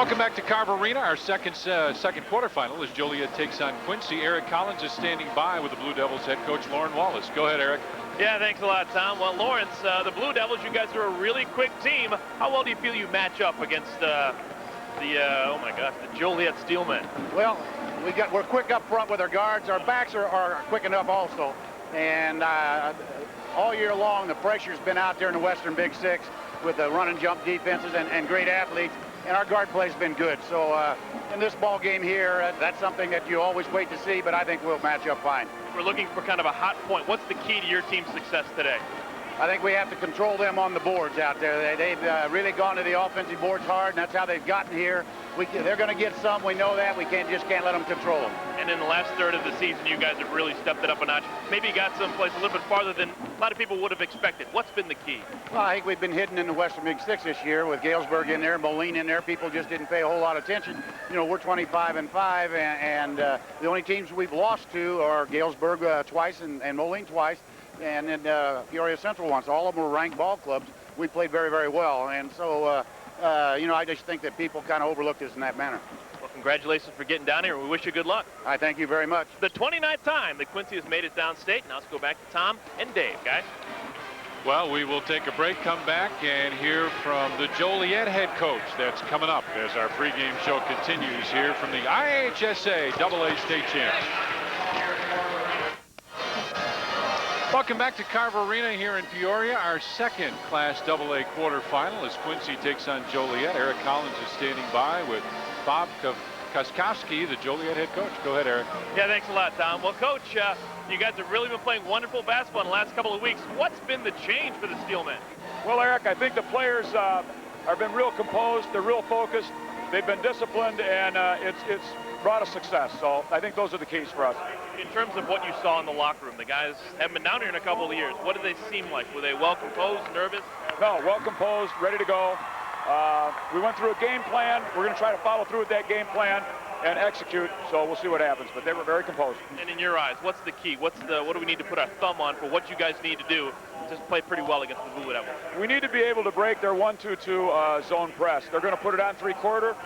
Welcome back to Carver Arena. Our second quarterfinal as Joliet takes on Quincy. Eric Collins is standing by with the Blue Devils head coach Lauren Wallace. Go ahead, Eric. Yeah, thanks a lot, Tom. Well, Lawrence, the Blue Devils, you guys are a really quick team. How well do you feel you match up against the Joliet Steelmen? Well, we're quick up front with our guards. Our backs are quick enough also. And all year long, the pressure's been out there in the Western Big Six with the run and jump defenses and great athletes. And our guard play's been good. So in this ball game here, that's something that you always wait to see, but I think we'll match up fine. We're looking for kind of a hot point. What's the key to your team's success today? I think we have to control them on the boards out there. They've really gone to the offensive boards hard, and that's how they've gotten here. They're going to get some. We know that. We just can't let them control them. And in the last third of the season, you guys have really stepped it up a notch. Maybe got someplace a little bit farther than a lot of people would have expected. What's been the key? Well, I think we've been hidden in the Western Big Six this year with Galesburg in there, Moline in there. People just didn't pay a whole lot of attention. You know, we're 25-5, and the only teams we've lost to are Galesburg twice and Moline twice. And then Peoria Central once. All of them were ranked ball clubs. We played very, very well. And so, I just think that people kind of overlooked us in that manner. Well, congratulations for getting down here. We wish you good luck. I thank you very much. The 29th time that Quincy has made it downstate. Now let's go back to Tom and Dave, guys. Well, we will take a break, come back, and hear from the Joliet head coach. That's coming up as our pregame show continues here from the IHSA AA State Champs. Welcome back to Carver Arena here in Peoria. Our second Class AA quarterfinal as Quincy takes on Joliet. Eric Collins is standing by with Bob Koskowski, the Joliet head coach. Go ahead, Eric. Yeah, thanks a lot, Tom. Well, Coach, you guys have really been playing wonderful basketball in the last couple of weeks. What's been the change for the Steelmen? Well, Eric, I think the players have been real composed. They're real focused. They've been disciplined, and it's brought us success. So I think those are the keys for us. In terms of what you saw in the locker room, the guys haven't been down here in a couple of years. What did they seem like? Were they well composed, nervous? No, well composed, ready to go. We went through a game plan. We're going to try to follow through with that game plan and execute. So we'll see what happens. But they were very composed. And in your eyes, what's the key? What do we need to put our thumb on for what you guys need to do to play pretty well against the Blue Devils? We need to be able to break their 1-2-2 zone press. They're going to put it on three-quarter.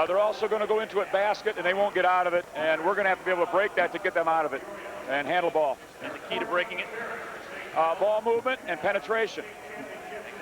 They're also going to go into it basket, and they won't get out of it. And we're going to have to be able to break that to get them out of it and handle ball. And the key to breaking it? Ball movement and penetration.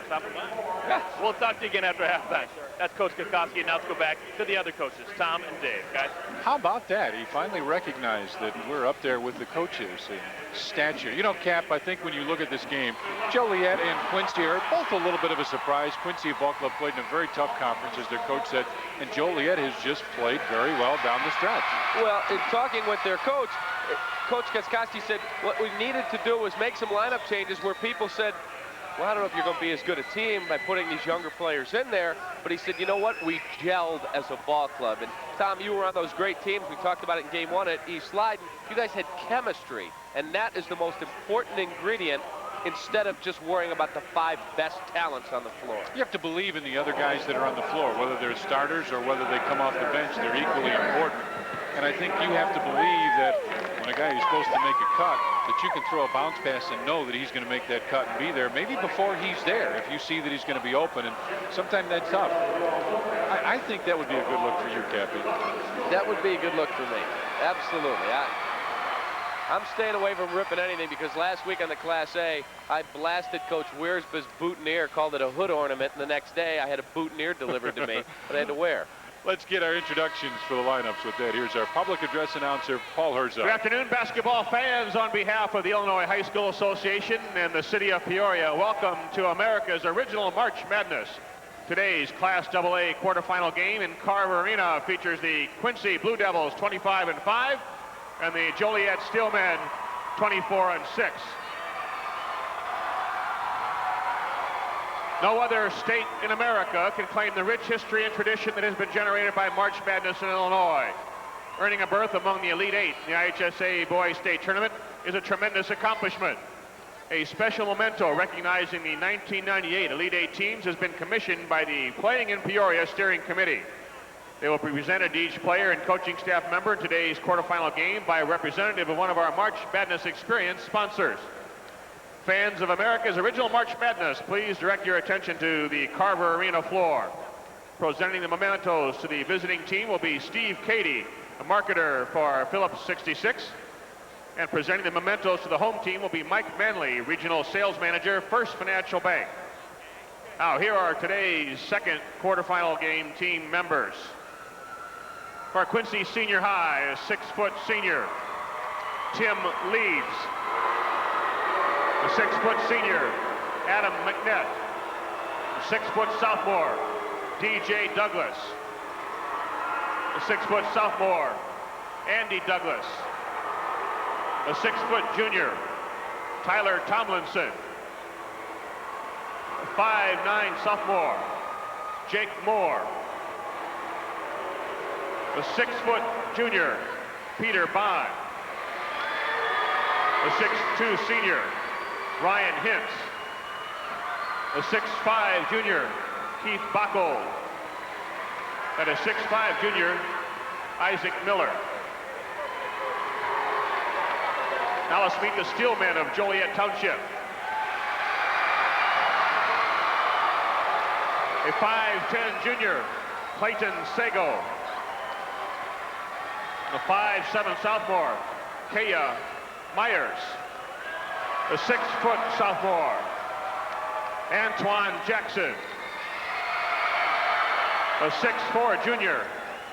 Yeah. We'll talk to you again after halftime. That's Coach Koskowski, and now let's go back to the other coaches, Tom and Dave, guys. How about that? He finally recognized that we're up there with the coaches in stature. You know, Cap, I think when you look at this game, Joliet and Quincy are both a little bit of a surprise. Quincy Ball Club played in a very tough conference, as their coach said, and Joliet has just played very well down the stretch. Well, in talking with their coach, Coach Koskowski said what we needed to do was make some lineup changes where people said, well, I don't know if you're going to be as good a team by putting these younger players in there. But he said, you know what? We gelled as a ball club. And, Tom, you were on those great teams. We talked about it in Game 1 at East Leyden. You guys had chemistry, and that is the most important ingredient instead of just worrying about the 5 best talents on the floor. You have to believe in the other guys that are on the floor, whether they're starters or whether they come off the bench. They're equally important. And I think you have to believe that when a guy who's supposed to make a cut, that you can throw a bounce pass and know that he's going to make that cut and be there, maybe before he's there, if you see that he's going to be open. And sometimes that's tough. I think that would be a good look for you, Cappy. That would be a good look for me. Absolutely. I'm staying away from ripping anything because last week on the Class A, I blasted Coach Wiersbe's boutonniere, called it a hood ornament, and the next day I had a boutonniere delivered to me that I had to wear. Let's get our introductions for the lineups with that. Here's our public address announcer, Paul Herzog. Good afternoon, basketball fans. On behalf of the Illinois High School Association and the city of Peoria, welcome to America's original March Madness. Today's Class AA quarterfinal game in Carver Arena features the Quincy Blue Devils 25-5 and the Joliet Steelmen 24-6. No other state in America can claim the rich history and tradition that has been generated by March Madness in Illinois. Earning a berth among the Elite Eight in the IHSA Boys State Tournament is a tremendous accomplishment. A special memento recognizing the 1998 Elite Eight teams has been commissioned by the Playing in Peoria Steering Committee. They will be presented to each player and coaching staff member in today's quarterfinal game by a representative of one of our March Madness Experience sponsors. Fans of America's original March Madness, please direct your attention to the Carver Arena floor. Presenting the mementos to the visiting team will be Steve Cady, a marketer for Phillips 66. And presenting the mementos to the home team will be Mike Manley, regional sales manager, First Financial Bank. Now here are today's second quarterfinal game team members. For Quincy Senior High, a 6-foot senior, Tim Leeds. The 6-foot senior, Adam McNett. The 6-foot sophomore, DJ Douglas. The 6-foot sophomore, Andy Douglas. The 6-foot junior, Tyler Tomlinson. The 5'9" sophomore, Jake Moore. The 6-foot junior, Peter Bond. The 6'2" senior, Ryan Hintz. The 6'5" junior, Keith Backold. And a 6'5" junior, Isaac Miller. Now let's meet the steelmen of Joliet Township. A 5'10" junior, Clayton Sago. The 5'7" sophomore, Kaya Myers. The 6-foot sophomore, Antoine Jackson. The 6'4" junior,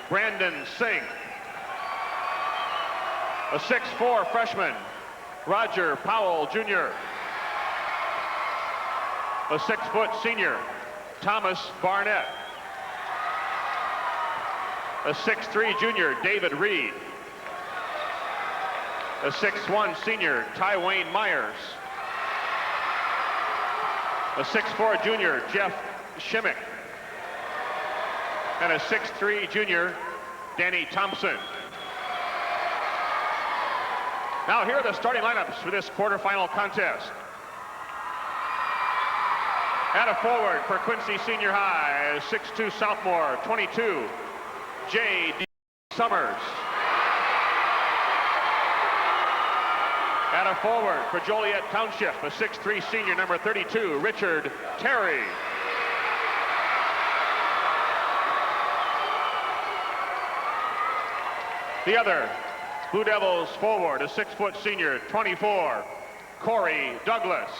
Brandon Singh. The 6'4" freshman, Roger Powell Jr. The 6-foot senior, Thomas Barnett. The 6'3" junior, David Reed. The 6'1" senior, Ty Wayne Myers. The 6'4" junior, Jeff Shimmick. And a 6'3" junior, Danny Thompson. Now here are the starting lineups for this quarterfinal contest. At a forward for Quincy Senior High, 6'2" sophomore, 22, J.D. Summers. At a forward for Joliet Township, a 6'3" senior, number 32, Richard Terry. The other Blue Devils forward, a 6-foot senior, 24, Corey Douglas.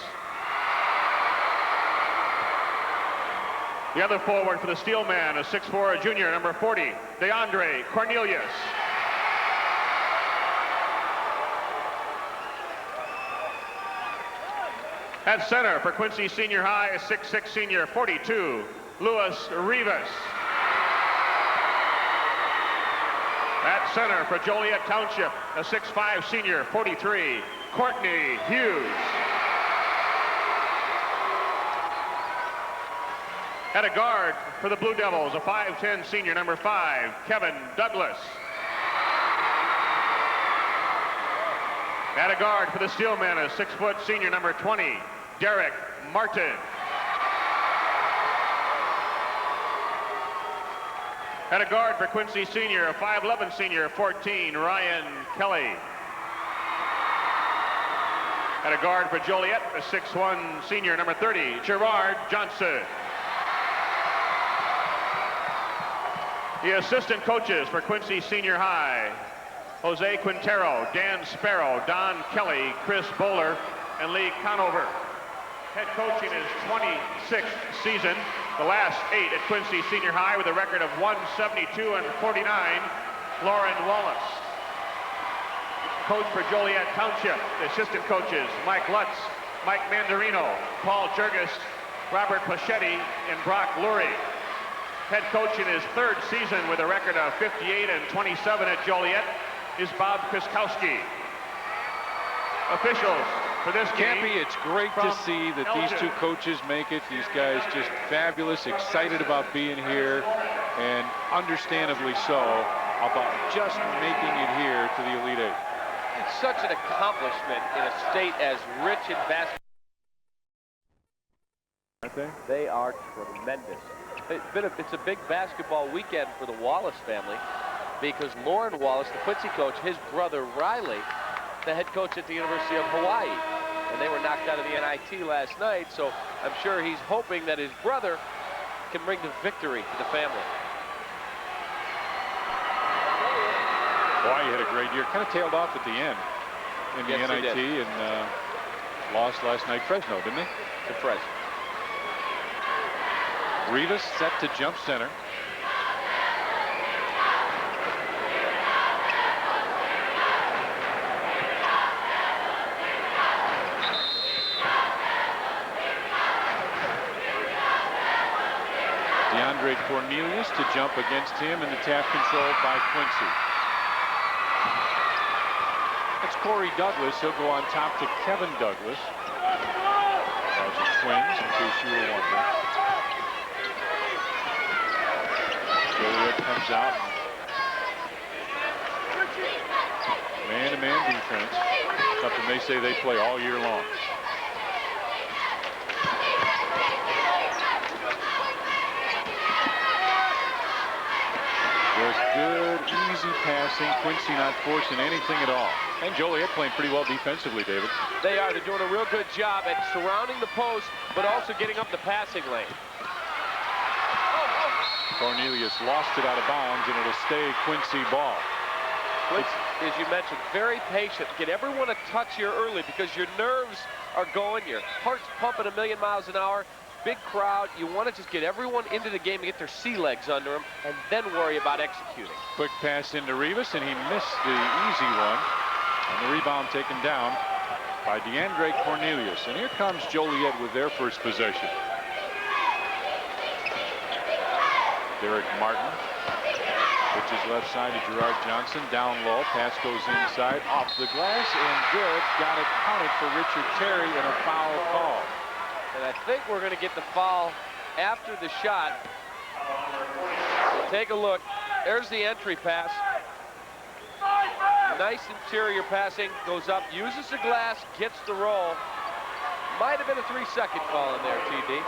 The other forward for the Steelman, a 6'4" junior, number 40, DeAndre Cornelius. At center for Quincy Senior High, a 6'6" senior, 42, Luis Rivas. At center for Joliet Township, a 6'5" senior, 43, Courtney Hughes. At a guard for the Blue Devils, a 5'10" senior, number 5, Kevin Douglas. At a guard for the Steelmen, a 6-foot senior, number 20, Derek Martin. At a guard for Quincy Senior, a 5'11" senior, 14, Ryan Kelly. At a guard for Joliet, a 6'1" senior, number 30, Gerard Johnson. The assistant coaches for Quincy Senior High, Jose Quintero, Dan Sparrow, Don Kelly, Chris Bowler, and Lee Conover. Head coaching his 26th season, the last 8 at Quincy Senior High with a record of 172 and 49, Lauren Wallace. Coach for Joliet Township, the assistant coaches, Mike Lutz, Mike Mandarino, Paul Jurgis, Robert Pachetti, and Brock Lurie. Head coach in his 3rd season with a record of 58 and 27 at Joliet is Bob Kriskowski. Officials for this game. Campy, it's great to see that these two coaches make it. These guys just fabulous, excited about being here, and understandably so about just making it here to the Elite Eight. It's such an accomplishment in a state as rich in basketball. Aren't they? They are tremendous. It's a big basketball weekend for the Wallace family because Lauren Wallace, the Quincy coach, his brother Riley, the head coach at the University of Hawaii, and they were knocked out of the NIT last night, so I'm sure he's hoping that his brother can bring the victory to the family. Boy, he had a great year. Kind of tailed off at the end in the Yes, he NIT did. and lost last night Fresno, didn't he? To Fresno. Rivas set to jump center. DeAndre Cornelius to jump against him, and the tap controlled by Quincy. That's Corey Douglas. He'll go on top to Kevin Douglas. Those are twins, in case you were wondering. Joliet comes out. Man-to-man defense. Something they say they play all year long. There's good, easy passing. Quincy not forcing anything at all. And Joliet playing pretty well defensively, David. They are. They're doing a real good job at surrounding the post, but also getting up the passing lane. Cornelius lost it out of bounds, and it'll stay Quincy ball. Quincy, as you mentioned, very patient. Get everyone a touch here early because your nerves are going, your heart's pumping 1,000,000 miles an hour. Big crowd. You want to just get everyone into the game and get their sea legs under them, and then worry about executing. Quick pass into Rivas, and he missed the easy one. And the rebound taken down by DeAndre Cornelius. And here comes Joliet with their first possession. Derek Martin pitches left side to Gerard Johnson. Down low. Pass goes inside. Off the glass and good. Got it counted for Richard Terry and a foul call. And I think we're going to get the foul after the shot. So take a look. There's the entry pass. Nice interior passing. Goes up, uses the glass, gets the roll. Might have been a 3-second call in there, TD.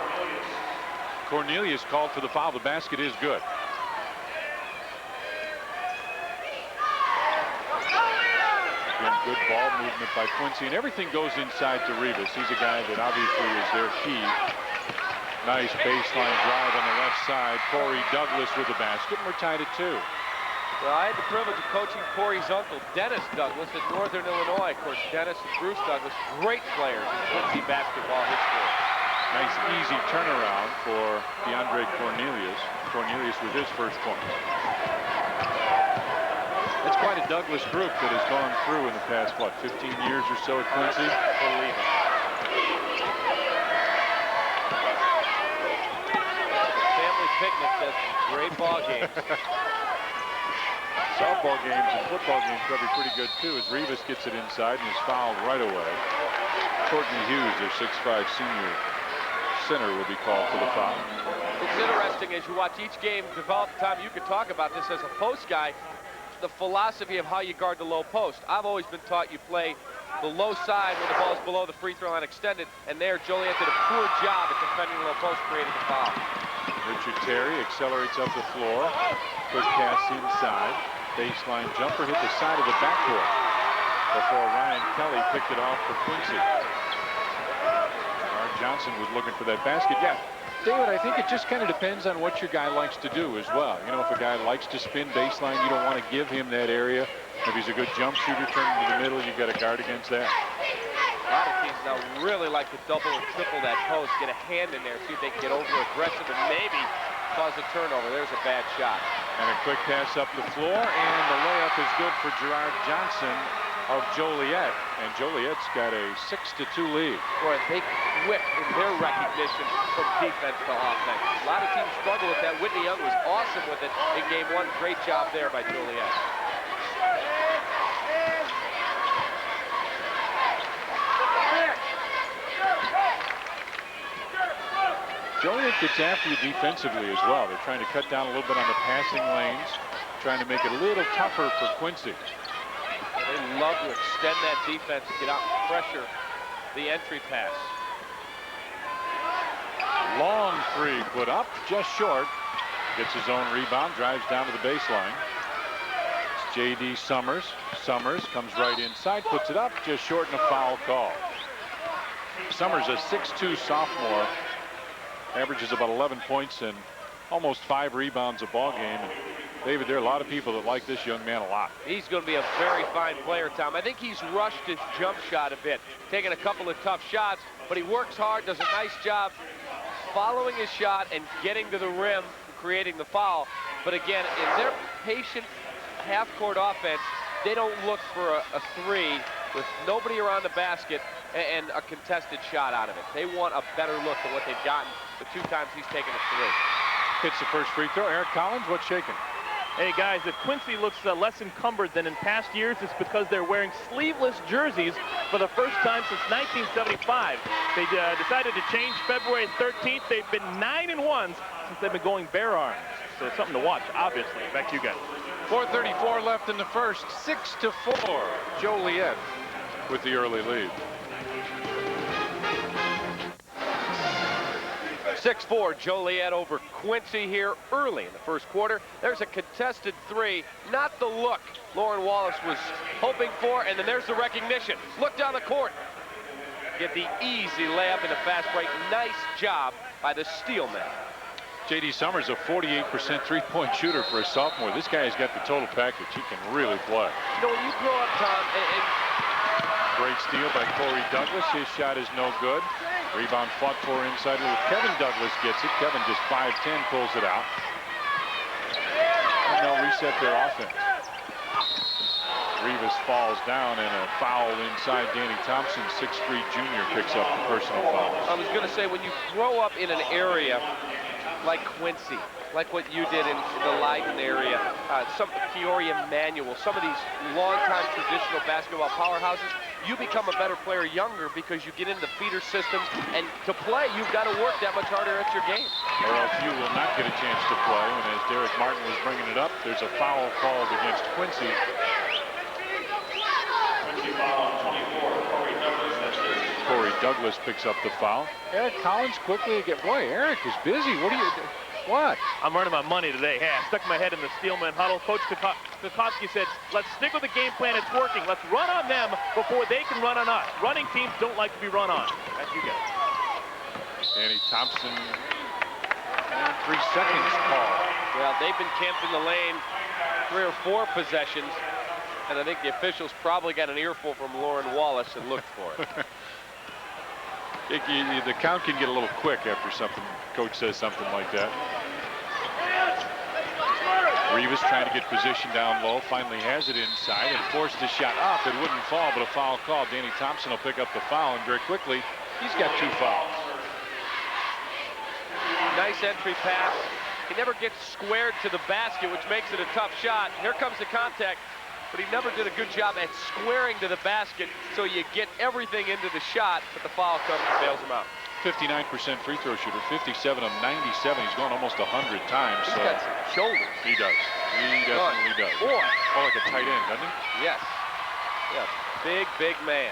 Cornelius called for the foul. The basket is good. Again, good ball movement by Quincy, and everything goes inside to Rivas. He's a guy that obviously is their key. Nice baseline drive on the left side. Corey Douglas with the basket, and we're tied at 2. Well, I had the privilege of coaching Corey's uncle, Dennis Douglas, at Northern Illinois. Of course, Dennis and Bruce Douglas, great players in Quincy basketball history. Nice easy turnaround for DeAndre Cornelius. Cornelius with his first point. It's quite a Douglas group that has gone through in the past, what, 15 years or so at Quincy? Believe it. Family picnic, that's great ball games. Softball games and football games probably pretty good too, as Rivas gets it inside and is fouled right away. Courtney Hughes, their 6'5" senior center, will be called for the foul. It's interesting as you watch each game develop. Time you could talk about this as a post guy, the philosophy of how you guard the low post. I've always been taught you play the low side when the ball's below the free throw line extended, and there Joliet did a poor job at defending the low post, creating the foul. Richard Terry accelerates up the floor. Quick pass inside. Baseline jumper hit the side of the backboard before Ryan Kelly picked it off for Quincy. Gerard Johnson was looking for that basket. Yeah, David, I think it just kind of depends on what your guy likes to do as well. You know, if a guy likes to spin baseline, you don't want to give him that area. If he's a good jump shooter, turn to the middle, you've got to guard against that. A lot of teams now really like to double or triple that post, get a hand in there, see if they can get over aggressive and maybe cause a turnover. There's a bad shot. And a quick pass up the floor, and the layup is good for Gerard Johnson of Joliet. And Joliet's got a 6-2 lead. Boy, they quick in their recognition from defense to offense. A lot of teams struggle with that. Whitney Young was awesome with it in game 1. Great job there by Joliet. Joliet gets after you defensively as well. They're trying to cut down a little bit on the passing lanes, trying to make it a little tougher for Quincy. They love to extend that defense, get out and pressure the entry pass. Long three put up, just short. Gets his own rebound, drives down to the baseline. It's J.D. Summers. Summers comes right inside, puts it up, just short, and a foul call. Summers, a 6'2" sophomore, averages about 11 points and almost 5 rebounds a ball game. And David, there are a lot of people that like this young man a lot. He's going to be a very fine player, Tom. I think he's rushed his jump shot a bit, taking a couple of tough shots, but he works hard, does a nice job following his shot and getting to the rim, creating the foul. But again, in their patient half-court offense, they don't look for a three with nobody around the basket and a contested shot out of it. They want a better look than what they've gotten the 2 times he's taken a three. Hits the first free throw. Eric Collins, what's shaking? Hey guys, if Quincy looks less encumbered than in past years, it's because they're wearing sleeveless jerseys for the first time since 1975. They decided to change February 13th. They've been 9-1 since they've been going bare arms. So something to watch, obviously. Back to you guys. 4:34 left in the first. 6-4. Joliet with the early lead. 6-4 Joliet over Quincy here early in the first quarter. There's a contested three, not the look Lauren Wallace was hoping for, and then there's the recognition. Look down the court. Get the easy layup in the fast break. Nice job by the Steelman. J.D. Summers, a 48% three-point shooter for a sophomore. This guy has got the total package. He can really play. You know, when you grow up, Tom, and Great steal by Corey Douglas. His shot is no good. Rebound fought for inside with Kevin Douglas gets it. Kevin just 5'10", pulls it out. And they'll reset their offense. Rivas falls down and a foul inside. Danny Thompson, 6'3" junior, picks up the personal foul. I was going to say, when you grow up in an area like Quincy, like what you did in the Leiden area, some Peoria Manual, some of these long-time traditional basketball powerhouses, you become a better player younger because you get into feeder systems, and to play, you've got to work that much harder at your game. Or else you will not get a chance to play. And as Derek Martin was bringing it up, there's a foul called against Quincy. Corey Douglas picks up the foul. Eric Collins quickly again. Boy, Eric is busy. What are you doing? What? I'm running my money today. Hey, I stuck my head in the Steelman huddle. Coach Kukowski said, let's stick with the game plan. It's working. Let's run on them before they can run on us. Running teams don't like to be run on. That's you guys. Danny Thompson, and 3 seconds call. Well, they've been camped in the lane 3 or 4 possessions, and I think the officials probably got an earful from Lauren Wallace and looked for it. The count can get a little quick after coach says something like that. Rivas trying to get position down low, finally has it inside and forced the shot up. It wouldn't fall, but a foul call. Danny Thompson will pick up the foul, and very quickly, he's got 2 fouls. Nice entry pass. He never gets squared to the basket, which makes it a tough shot. Here comes the contact, but he never did a good job at squaring to the basket, so you get everything into the shot, but the foul comes and bails him out. 59% free throw shooter, 57 of 97. He's gone almost 100 times. He's got some shoulders. He does. He definitely does. Boy. Oh, like a tight end, doesn't he? Yes. Yeah, big man.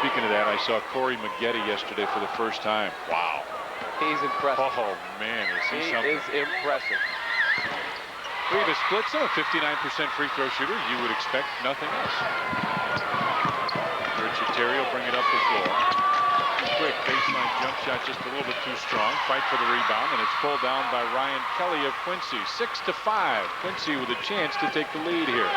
Speaking of that, I saw Corey Maggette yesterday for the first time. Wow. He's impressive. Oh, man, is he something. He is impressive. Rivas splits him, a 59% free throw shooter. You would expect nothing else. Richard Terry will bring it up the floor. Quick baseline jump shot, just a little bit too strong. Fight for the rebound, and it's pulled down by Ryan Kelly of Quincy. 6-5. Quincy with a chance to take the lead here.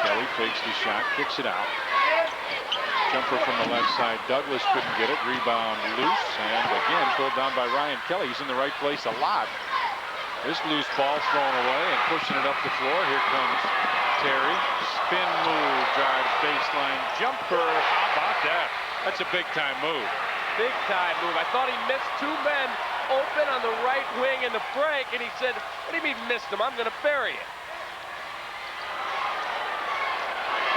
Kelly fakes the shot, kicks it out. Jumper from the left side. Douglas couldn't get it. Rebound loose, and again pulled down by Ryan Kelly. He's in the right place a lot. This loose ball thrown away and pushing it up the floor. Here comes Terry. Spin move, drives baseline jumper. How about that? That's a big-time move. Big-time move. I thought he missed 2 men open on the right wing in the break, and he said, what do you mean missed him? I'm going to bury it.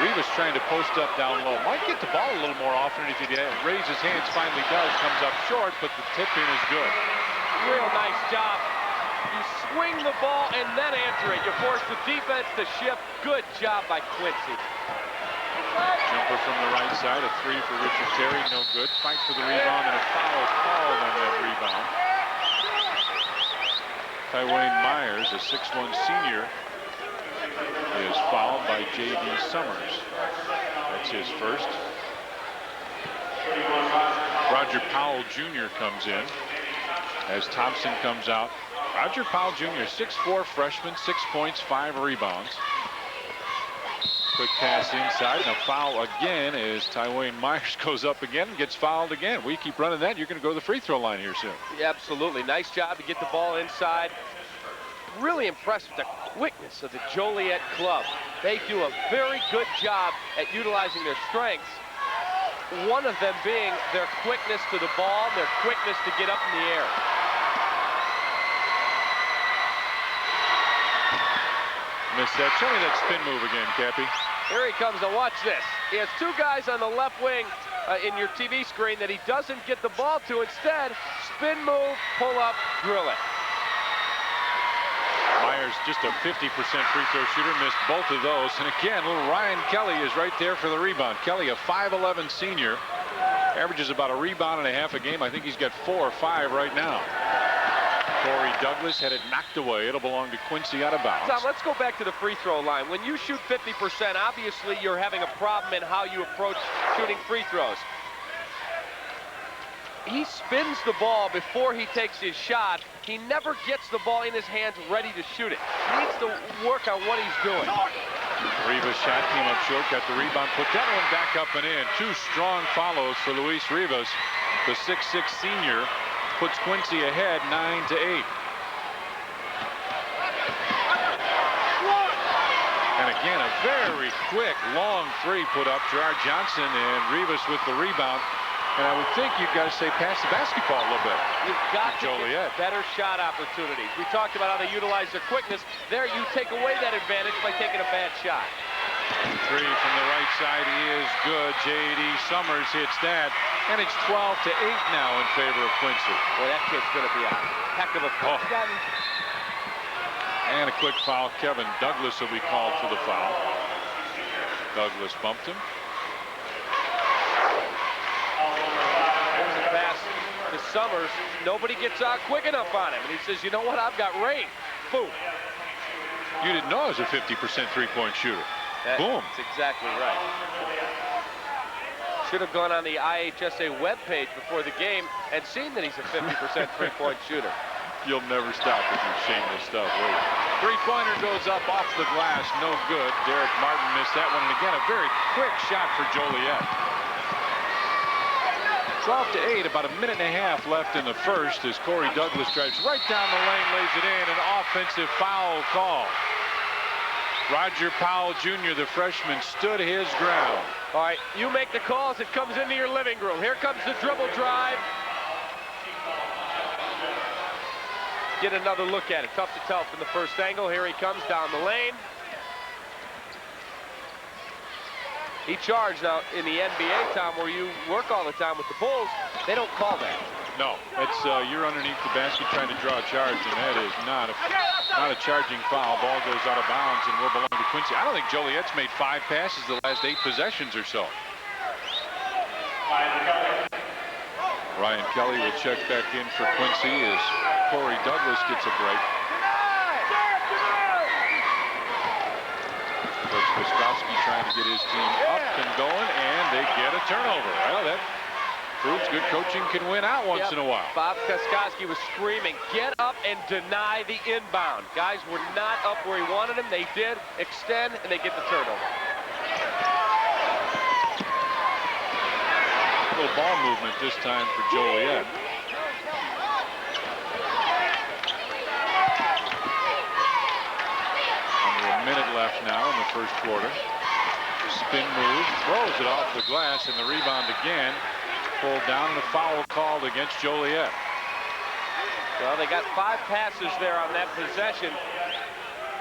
Rivas trying to post up down low. Might get the ball a little more often if he raises his hands, finally does. Comes up short, but the tip-in is good. Real nice job. You swing the ball and then answer it. You force the defense to shift. Good job by Quincy. Jumper from the right side. A 3 for Richard Terry. No good. Fight for the rebound, and a foul called on that rebound. Tywayne Myers, a 6'1" senior, is fouled by J.D. Summers. That's his first. Roger Powell Jr. comes in as Thompson comes out. Roger Powell Jr., 6'4" freshman, 6 points, 5 rebounds. Quick pass inside, and a foul again as Tywayne Myers goes up again and gets fouled again. We keep running that, you're going to go to the free throw line here soon. Yeah, absolutely. Nice job to get the ball inside. Really impressed with the quickness of the Joliet club. They do a very good job at utilizing their strengths. One of them being their quickness to the ball, their quickness to get up in the air. Missed that. Show me that spin move again, Cappy. Here he comes. Now watch this. He has 2 guys on the left wing in your TV screen that he doesn't get the ball to. Instead, spin move, pull up, drill it. Myers just a 50% free throw shooter, missed both of those. And again, little Ryan Kelly is right there for the rebound. Kelly, a 5'11" senior, averages about a rebound and a half a game. I think he's got 4 or 5 right now. Corey Douglas had it knocked away. It'll belong to Quincy out of bounds. Tom, let's go back to the free throw line. When you shoot 50%, obviously you're having a problem in how you approach shooting free throws. He spins the ball before he takes his shot. He never gets the ball in his hands ready to shoot it. He needs to work on what he's doing. Rivas' shot came up short, got the rebound, put that one back up and in. 2 strong follows for Luis Rivas. The 6'6" senior puts Quincy ahead 9-8. And again, a very quick, long 3 put up. Gerard Johnson and Rivas with the rebound. And I would think you've got to say pass the basketball a little bit. You've got to Joliet. get better shot opportunities. We talked about how they utilize their quickness. There, you take away that advantage by taking a bad shot. 3 from the right side is good. J.D. Summers hits that. And it's 12-8 now in favor of Quincy. Boy, that kid's going to be a heck of a player. And a quick foul. Kevin Douglas will be called for the foul. Douglas bumped him. To Summers, nobody gets out quick enough on him, and he says, you know what, I've got range. Boom. You didn't know I was a 50% three-point shooter. Boom. That's exactly right. Should have gone on the IHSA webpage before the game and seen that he's a 50% three-point shooter. You'll never stop with your shameless stuff, will you? Three-pointer goes up off the glass, no good. Derek Martin missed that one, and again, a very quick shot for Joliet. 12-8, about a minute and a half left in the first as Corey Douglas drives right down the lane, lays it in, an offensive foul call. Roger Powell Jr., the freshman, stood his ground. All right, you make the calls, it comes into your living room. Here comes the dribble drive. Get another look at it. Tough to tell from the first angle. Here he comes down the lane. He charged out in the NBA, Tom, where you work all the time with the Bulls. They don't call that. No, it's you're underneath the basket trying to draw a charge, and that is not a charging foul. Ball goes out of bounds and will belong to Quincy. I don't think Joliet's made 5 passes the last 8 possessions or so. Ryan Kelly will check back in for Quincy as Corey Douglas gets a break. Coach Koskowski trying to get his team up and going, and they get a turnover. Well, that proves good coaching can win out once in a while. Bob Koskowski was screaming, get up and deny the inbound. Guys were not up where he wanted them. They did extend, and they get the turnover. A little ball movement this time for Joliet. A minute left now in the first quarter. Spin move, throws it off the glass, and the rebound again. Pulled down, and a foul called against Joliet. Well, they got 5 passes there on that possession,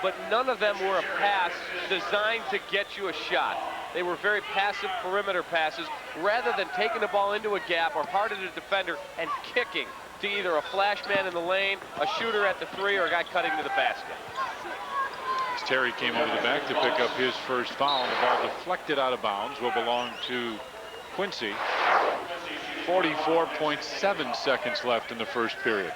but none of them were a pass designed to get you a shot. They were very passive perimeter passes, rather than taking the ball into a gap or hard at a defender and kicking to either a flash man in the lane, a shooter at the 3, or a guy cutting to the basket. Terry came over the back to pick up his first foul, and the ball deflected out of bounds will belong to Quincy. 44.7 seconds left in the first period.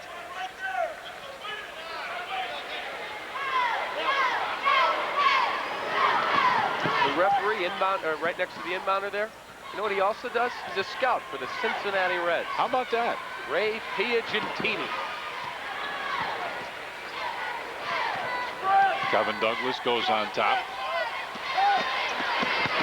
The referee inbound, right next to the inbounder there. You know what he also does? He's a scout for the Cincinnati Reds. How about that? Ray Piagentini. Kevin Douglas goes on top.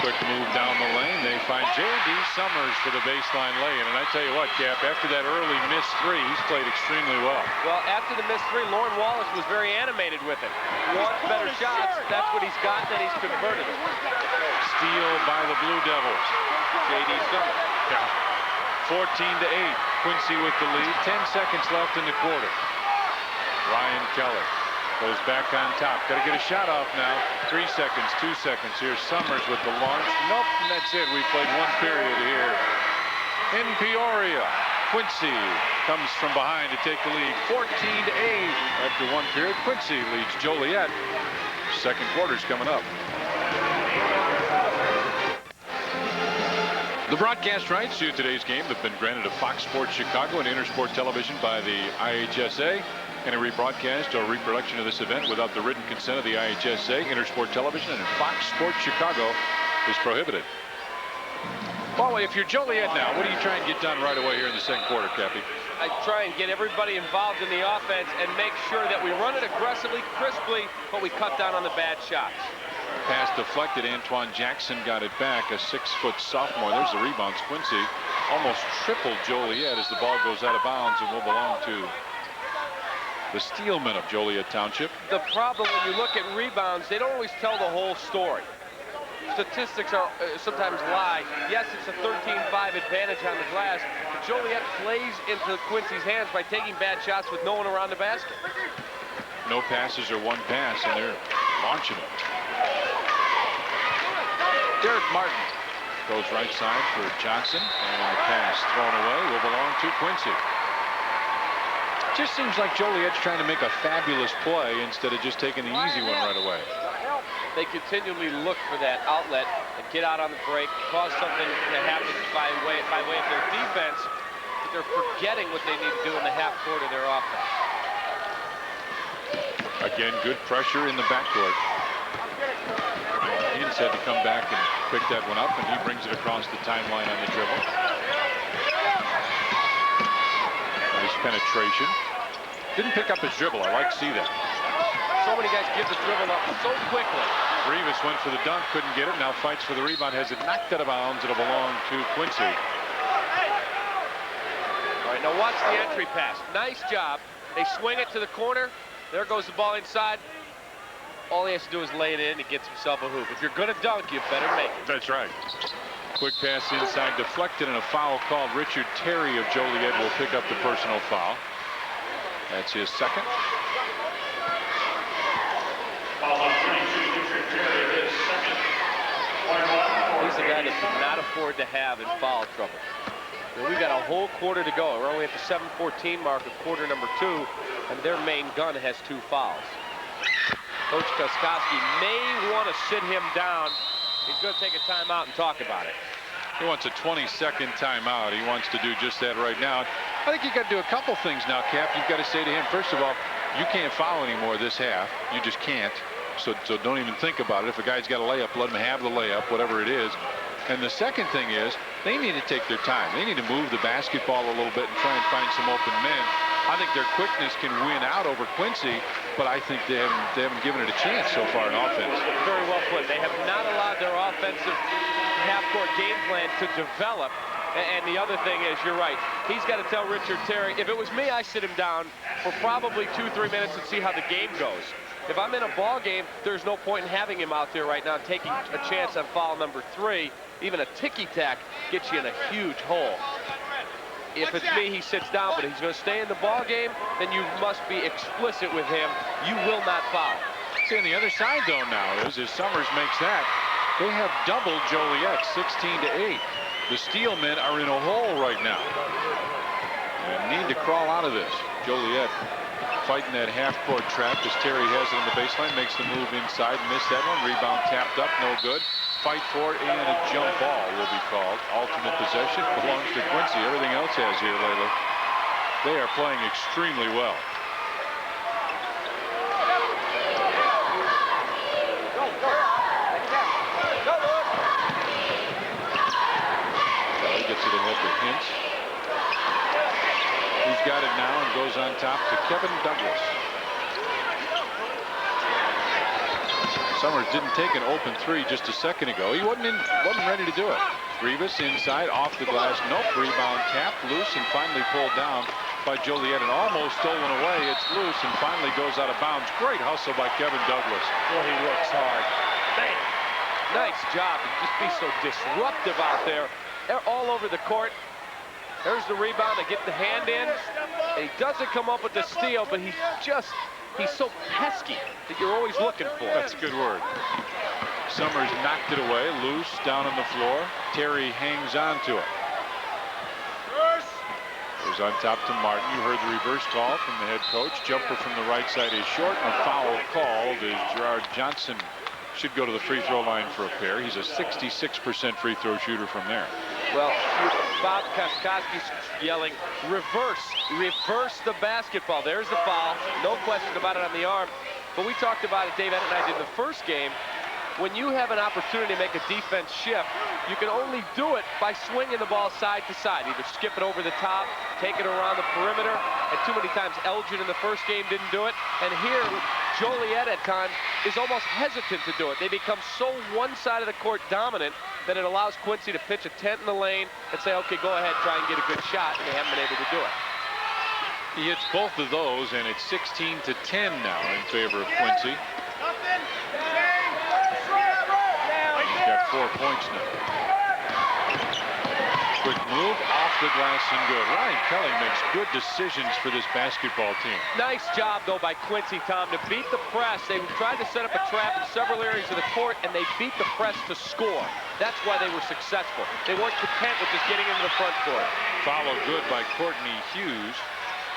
Quick move down the lane. They find J.D. Summers for the baseline lay-in. And I tell you what, Cap, after that early missed three, he's played extremely well. Well, after the missed three, Lauren Wallace was very animated with it. Wants better shots. That's what he's got, and he's converted it. Steal by the Blue Devils. J.D. Summers. Yeah. 14-8. Quincy with the lead. 10 seconds left in the quarter. Ryan Keller goes back on top. Got to get a shot off now. 3 seconds, 2 seconds. Here's Summers with the launch. Nope, and that's it. We played one period here in Peoria. Quincy comes from behind to take the lead. 14-8 after one period. Quincy leads Joliet. Second quarter's coming up. The broadcast rights to today's game have been granted to Fox Sports Chicago and Intersport Television by the IHSA. Any rebroadcast or reproduction of this event without the written consent of the IHSA, Intersport Television, and Fox Sports Chicago is prohibited. Well, if you're Joliet now, what do you try and get done right away here in the second quarter, Cappy? I try and get everybody involved in the offense and make sure that we run it aggressively, crisply, but we cut down on the bad shots. Pass deflected. Antoine Jackson got it back. A 6-foot sophomore. There's the rebounds. Quincy almost tripled Joliet as the ball goes out of bounds and will belong to the Steelmen of Joliet Township. The problem when you look at rebounds, they don't always tell the whole story. Statistics are sometimes lie. Yes, it's a 13-5 advantage on the glass, but Joliet plays into Quincy's hands by taking bad shots with no one around the basket. No passes or one pass, and they're launching it. Derek Martin goes right side for Johnson, and the pass thrown away will belong to Quincy. Just seems like Joliet's trying to make a fabulous play instead of just taking the easy one right away. They continually look for that outlet and get out on the break, cause something to happen by way of their defense, but they're forgetting what they need to do in the half court of their offense. Again, good pressure in the backcourt. Ian said to come back and pick that one up, and he brings it across the timeline on the dribble. Nice penetration. Didn't pick up his dribble. I like to see that. So many guys give the dribble up so quickly. Rivas went for the dunk, couldn't get it. Now fights for the rebound, has it knocked out of bounds. It'll belong to Quincy. All right, now watch the entry pass. Nice job. They swing it to the corner. There goes the ball inside. All he has to do is lay it in. He gets himself a hoop. If you're going to dunk, you better make it. That's right. Quick pass inside, deflected, and a foul called. Richard Terry of Joliet will pick up the personal foul. That's his second. He's a guy that cannot afford to have in foul trouble. Well, we've got a whole quarter to go. We're only at the 7:14 mark of quarter number 2, and their main gun has 2 fouls. Coach Koskowski may want to sit him down. He's going to take a timeout and talk about it. He wants a 20-second timeout. He wants to do just that right now. I think you got to do a couple things now, Cap. You've got to say to him, first of all, you can't foul anymore this half. You just can't. So don't even think about it. If a guy's got a layup, let him have the layup, whatever it is. And the second thing is, they need to take their time. They need to move the basketball a little bit and try and find some open men. I think their quickness can win out over Quincy, but I think they haven't given it a chance so far in offense. Very well put. They have not allowed their offensive half-court game plan to develop. And the other thing is, you're right, he's got to tell Richard Terry, if it was me, I sit him down for probably 2-3 minutes and see how the game goes. If I'm in a ball game, there's no point in having him out there right now taking a chance on foul number 3. Even a ticky-tack gets you in a huge hole. If it's me, he sits down, but he's going to stay in the ball game, then you must be explicit with him. You will not foul. See, on the other side, though, now is as Summers makes that, they have doubled Joliet 16-8. The Steelmen are in a hole right now and need to crawl out of this. Joliet fighting that half-court trap as Terry has it on the baseline, makes the move inside, missed that one, rebound tapped up, no good. Fight for it, and a jump ball will be called. Alternate possession belongs to Quincy. Everything else has here lately. They are playing extremely well. with Hintz. Who's got it now and goes on top to Kevin Douglas. Summers didn't take an open three just a second ago. He wasn't ready to do it. Rivas inside, off the glass, nope. Rebound tapped, loose, and finally pulled down by Joliet and almost stolen away. It's loose and finally goes out of bounds. Great hustle by Kevin Douglas. Boy, he works hard. Man, nice job to just be so disruptive out there. They're all over the court. There's the rebound to get the hand in. And he doesn't come up with the steal, but he's so pesky that you're always looking for. That's a good word. Summers knocked it away, loose, down on the floor. Terry hangs on to it. Goes on top to Martin. You heard the reverse call from the head coach. Jumper from the right side is short. A foul called as Gerard Johnson should go to the free throw line for a pair. He's a 66% free throw shooter from there. Well, Bob Koskoski's yelling, reverse the basketball. There's the foul. No question about it on the arm. But we talked about it, Dave Ed and I did in the first game. When you have an opportunity to make a defense shift, you can only do it by swinging the ball side to side. Either skip it over the top, take it around the perimeter. And too many times Elgin in the first game didn't do it. And here, Joliet at times is almost hesitant to do it. They become so one side of the court dominant that it allows Quincy to pitch a tent in the lane and say, okay, go ahead, try and get a good shot, and they haven't been able to do it. He hits both of those, and it's 16-10 now in favor of Quincy. He's got 4 points now. Quick move, off the glass and good. Ryan Kelly makes good decisions for this basketball team. Nice job, though, by Quincy, Tom, to beat the press. They tried to set up a trap in several areas of the court, and they beat the press to score. That's why they were successful. They weren't content with just getting into the front court. Follow good by Courtney Hughes.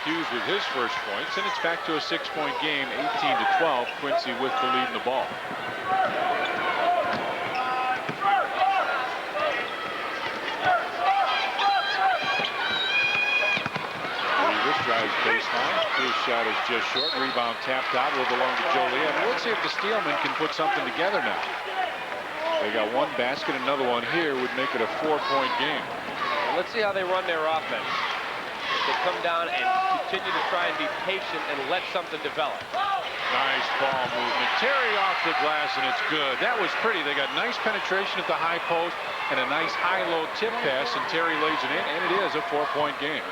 Hughes with his first points, and it's back to a 6-point game, 18-12. Quincy with the lead in the ball. Drives baseline. His shot is just short. Rebound tapped out. Will belong to Joliet. Let's see if the Steelmen can put something together now. They got one basket. Another one here would make it a 4-point game. Well, let's see how they run their offense. They come down and continue to try and be patient and let something develop. Nice ball movement. Terry off the glass, and it's good. That was pretty. They got nice penetration at the high post and a nice high-low tip pass, and Terry lays it in, and it is a 4-point game.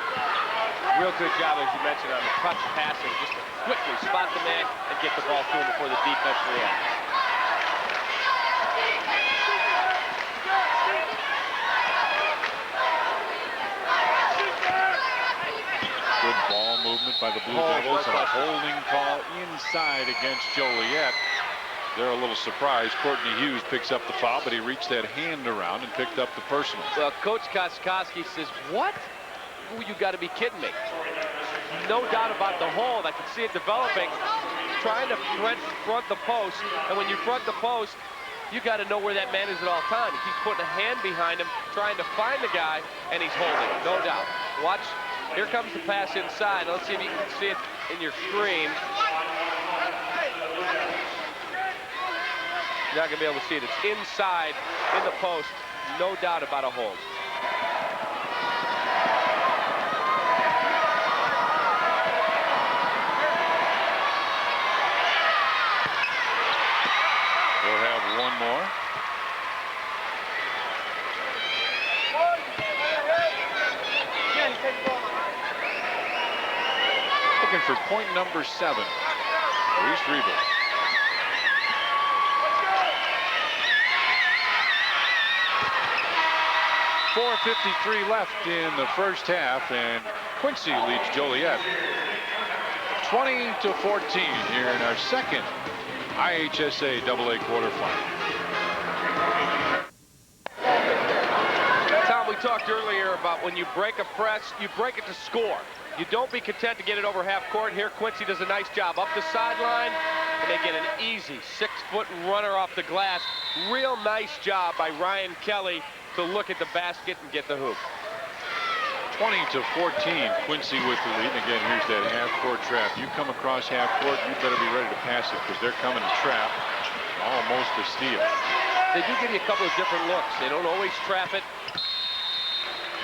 Real good job, as you mentioned, on the touch passing, just to quickly spot the man and get the ball to him before the defense reacts. Good ball movement by the Blue Devils, and a holding call inside against Joliet. They're a little surprised. Courtney Hughes picks up the foul, but he reached that hand around and picked up the personal. Well, Coach Koskoski says, what? Ooh, you got to be kidding me. No doubt about the hold. I can see it developing. Trying to front the post. And when you front the post, you got to know where that man is at all times. He's putting a hand behind him, trying to find the guy, and he's holding. No doubt. Watch. Here comes the pass inside. Let's see if you can see it in your screen. You're not going to be able to see it. It's inside in the post. No doubt about a hold. One more. Looking for point number 7. Reese Rivas. .453 left in the first half, and Quincy leads Joliet 20-14 here in our second IHSA AA quarterfinal. Tom, we talked earlier about when you break a press, you break it to score. You don't be content to get it over half court. Here, Quincy does a nice job up the sideline, and they get an easy 6-foot runner off the glass. Real nice job by Ryan Kelly to look at the basket and get the hoop. 20-14, Quincy with the lead. And again, here's that half-court trap. You come across half-court, you better be ready to pass it because they're coming to trap. Almost a steal. They do give you a couple of different looks. They don't always trap it.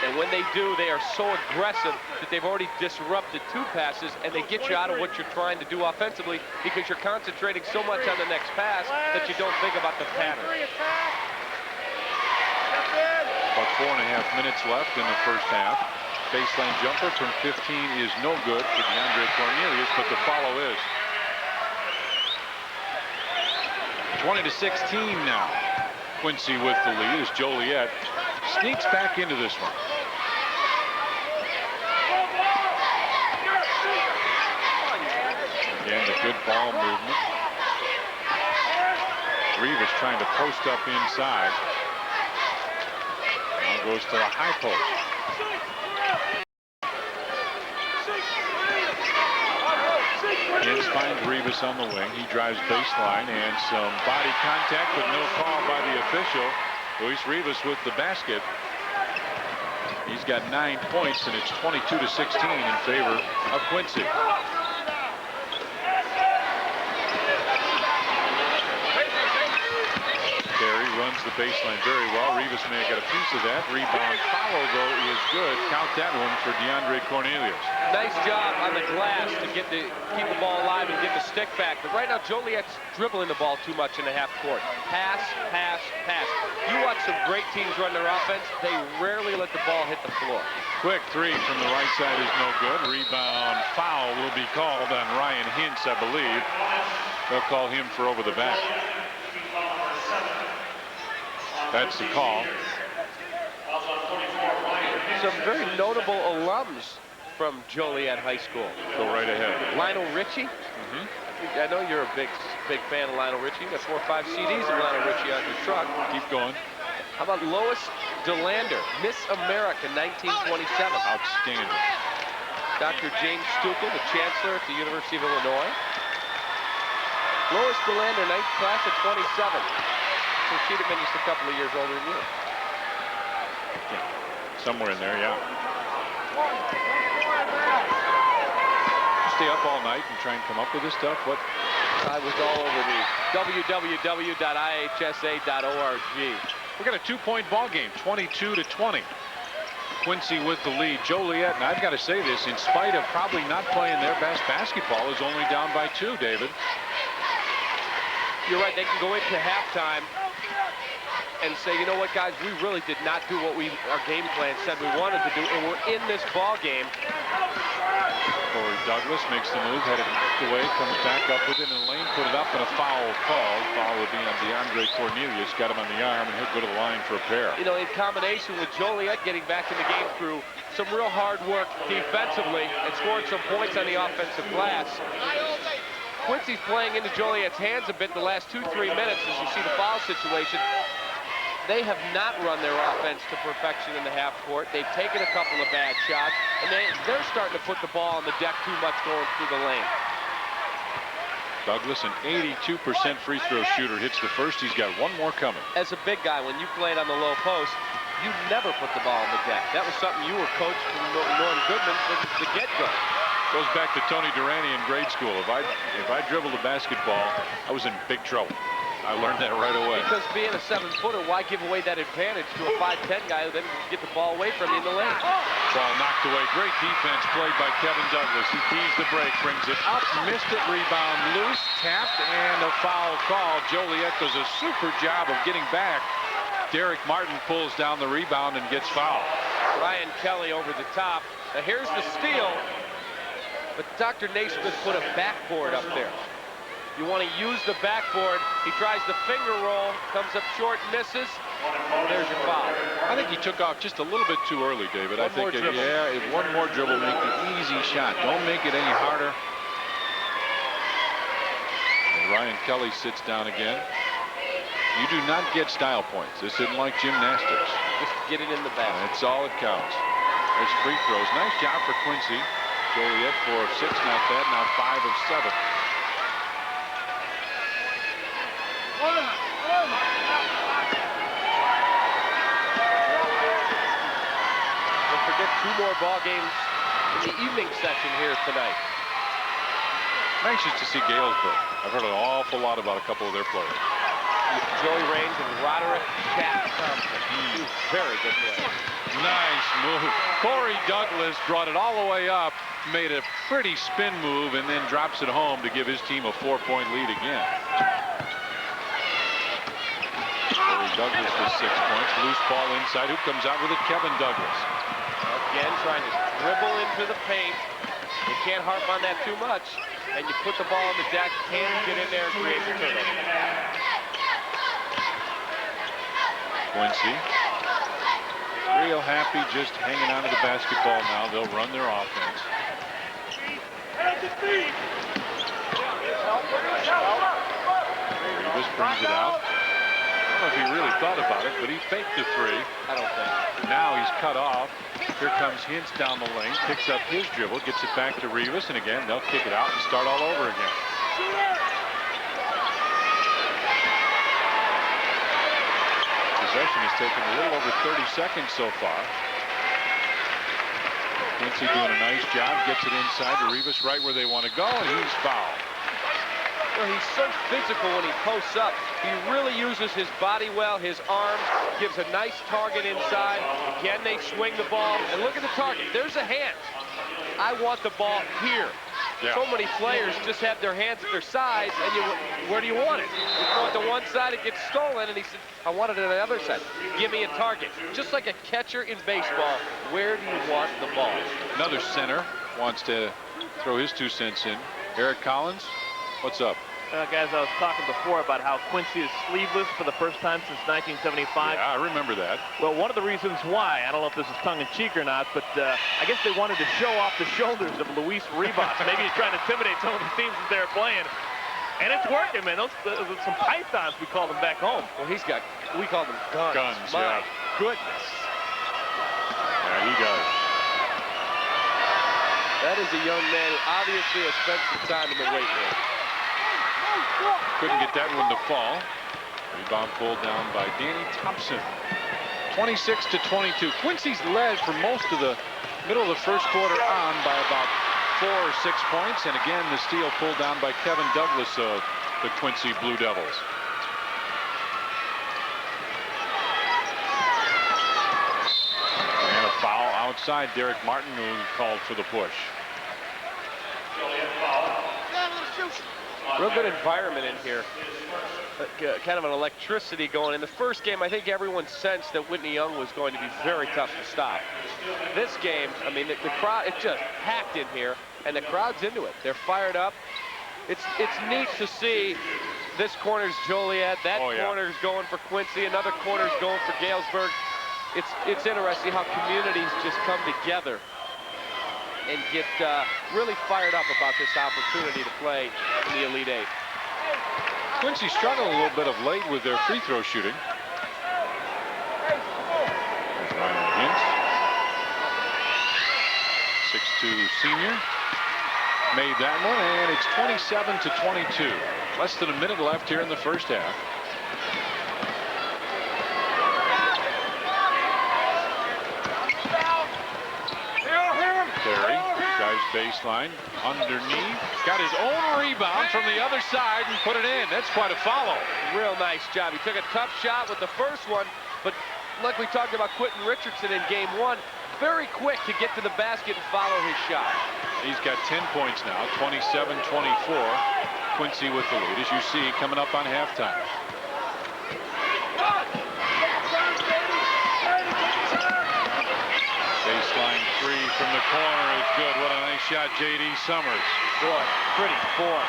And when they do, they are so aggressive that they've already disrupted 2 passes, and they get you out of what you're trying to do offensively because you're concentrating so much on the next pass that you don't think about the pattern. About 4.5 minutes left in the first half. Baseline jumper from 15 is no good for DeAndre Cornelius, but the follow is. 20-16 now. Quincy with the lead as Joliet sneaks back into this one. Again, the good ball movement. Rivas trying to post up inside. Now goes to the high post. Hins finds Rivas on the wing. He drives baseline and some body contact, but no call by the official. Luis Rivas with the basket. He's got 9 points, and it's 22-16 in favor of Quincy. Terry runs the baseline very well. Rivas may have got a piece of that. Rebound follow, though, is good. Count that one for DeAndre Cornelius. Nice job on the glass to keep the ball alive and get the stick back. But right now, Joliet's dribbling the ball too much in the half court. Pass, pass, pass. You watch some great teams run their offense. They rarely let the ball hit the floor. Quick three from the right side is no good. Rebound foul will be called on Ryan Hintz, I believe. They'll call him for over the back. That's the call. Some very notable alums from Joliet High School. Go right ahead. Lionel Richie. I know you're a big fan of Lionel Richie. You got 4 or 5 CDs of Lionel Richie on your truck. Keep going. How about Lois DeLander, Miss America 1927. Outstanding. Dr. James Stukel, the chancellor at the University of Illinois. Lois DeLander, class of 27. So she'd have been just a couple of years older than you. Somewhere in there, yeah. Stay up all night and try and come up with this stuff? What? I was all over the www.ihsa.org. We got a 2-point ball game, 22-20. Quincy with the lead. Joliet, and I've got to say this, in spite of probably not playing their best basketball, is only down by 2, David. You're right, they can go into halftime and say, you know what, guys, we really did not do what our game plan said we wanted to do, and we're in this ball game. Corey Douglas makes the move, had it knocked away, comes back up within the lane, put it up, and a foul called. Foul would be on DeAndre Cornelius, got him on the arm, and he'll go to the line for a pair. You know, in combination with Joliet getting back in the game through some real hard work defensively and scoring some points on the offensive glass, Quincy's playing into Joliet's hands a bit the last 2-3 minutes as you see the foul situation. They have not run their offense to perfection in the half court. They've taken a couple of bad shots, and they're starting to put the ball on the deck too much going through the lane. Douglas, an 82% free throw shooter, hits the first. He's got 1 more coming. As a big guy, when you played on the low post, you never put the ball on the deck. That was something you were coached from Norm Goodman from the get-go. Goes back to Tony Durante in grade school. If I dribbled a basketball, I was in big trouble. I learned that right away. Because being a 7-footer, why give away that advantage to a 5'10" guy who then get the ball away from you in the lane? Ball knocked away. Great defense played by Kevin Douglas. He tees the break, brings it up, missed it, rebound loose, tapped, and a foul call. Joliet does a super job of getting back. Derek Martin pulls down the rebound and gets fouled. Ryan Kelly over the top. Now here's the steal, but Dr. Naismith put a backboard up there. You want to use the backboard. He tries the finger roll, comes up short, misses. There's your foul. I think he took off just a little bit too early, David. One more dribble. Yeah, one more dribble, make the easy shot. Don't make it any harder. And Ryan Kelly sits down again. You do not get style points. This isn't like gymnastics. Just get it in the basket. That's all it counts. There's free throws. Nice job for Quincy. Joliet 4 of 6, not bad. Now 5 of 7. Don't forget 2 more ball games in the evening session here tonight. I'm anxious to see Galesburg. I've heard an awful lot about a couple of their players. Joey Raines and Roderick Cat Thompson. Very good play. Nice move. Corey Douglas brought it all the way up, made a pretty spin move, and then drops it home to give his team a 4-point lead again. Corey Douglas with 6 points. Loose ball inside. Who comes out with it? Kevin Douglas. Again, trying to dribble into the paint. You can't harp on that too much. And you put the ball on the deck, can get in there and create the turnover. Quincy. Real happy just hanging on to the basketball now. They'll run their offense. Rivas brings it out. I don't know if he really thought about it, but he faked the three. I don't think. Now he's cut off. Here comes Hintz down the lane, picks up his dribble, gets it back to Rivas, and again, they'll kick it out and start all over again. Possession has taken a little over 30 seconds so far. Quincy doing a nice job, gets it inside to Rivas right where they want to go, and he's fouled. Well, he's so physical when he posts up. He really uses his body well, his arms, gives a nice target inside. Again, they swing the ball, and look at the target. There's a hand. I want the ball here. Yeah. So many players just have their hands at their sides, and where do you want it? You throw it to one side, it gets stolen, and he said, I want it on the other side. Give me a target. Just like a catcher in baseball, where do you want the ball? Another center wants to throw his 2 cents in. Eric Collins, what's up? Guys, I was talking before about how Quincy is sleeveless for the first time since 1975. Yeah, I remember that. Well, one of the reasons why, I don't know if this is tongue-in-cheek or not, but I guess they wanted to show off the shoulders of Luis Rivas. Maybe he's trying to intimidate some of the teams that they're playing. And it's working, man. Those some pythons, we call them back home. Well, we call them guns. Guns, My yeah. goodness. Yeah, he does. That is a young man who obviously has spent some time in the weight room. Couldn't get that one to fall. Rebound pulled down by Danny Thompson. 26 to 22. Quincy's led for most of the middle of the first quarter on by about 4 or 6 points. And again, the steal pulled down by Kevin Douglas of the Quincy Blue Devils. And a foul outside. Derek Martin, who called for the push. Real good environment in here. Kind of an electricity going. In the first game, I think everyone sensed that Whitney Young was going to be very tough to stop. This game, I mean, the crowd, it's just packed in here, and the crowd's into it. They're fired up. It's neat to see this corner's Joliet, that corner's going for Quincy, another corner's going for Galesburg. It's interesting how communities just come together and get really fired up about this opportunity to play in the Elite Eight. Quincy struggled a little bit of late with their free throw shooting. There's Ryan Hintz. 6'2" senior. Made that one, and it's 27 to 22. Less than a minute left here in the first half. Terry drives baseline underneath. Got his own rebound from the other side and put it in. That's quite a follow. Real nice job. He took a tough shot with the first one, but like we talked about Quentin Richardson in game 1, very quick to get to the basket and follow his shot. He's got 10 points now, 27-24. Quincy with the lead, as you see, coming up on halftime. Baseline three from the corner is good. What a nice shot, J.D. Summers. Boy, pretty form.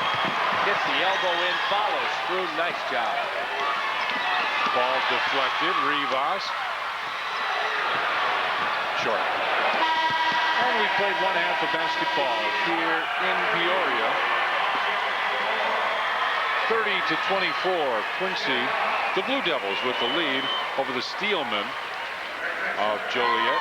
Gets the elbow in, follows through. Nice job. Ball deflected. Rivas. Short. And we played one half of basketball here in Peoria. 30 to 24. Quincy, the Blue Devils with the lead over the Steelmen of Joliet.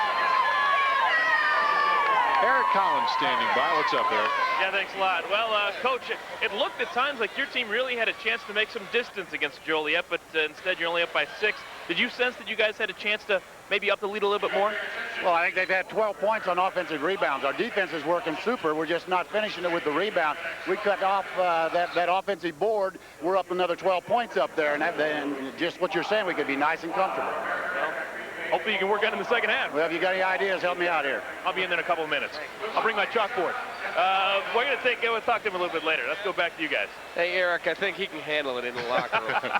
Eric Collins standing by. What's up, Eric? Yeah, thanks a lot. Well, Coach, it looked at times like your team really had a chance to make some distance against Joliet, but instead you're only up by 6. Did you sense that you guys had a chance to maybe up the lead a little bit more? Well, I think they've had 12 points on offensive rebounds. Our defense is working super. We're just not finishing it with the rebound. We cut off that offensive board. We're up another 12 points up there, and just what you're saying, we could be nice and comfortable. Well, hopefully you can work on it in the second half. Well, if you got any ideas, help me out here. I'll be in there in a couple of minutes. I'll bring my chalkboard. We're going to talk to him a little bit later. Let's go back to you guys. Hey, Eric, I think he can handle it in the locker room.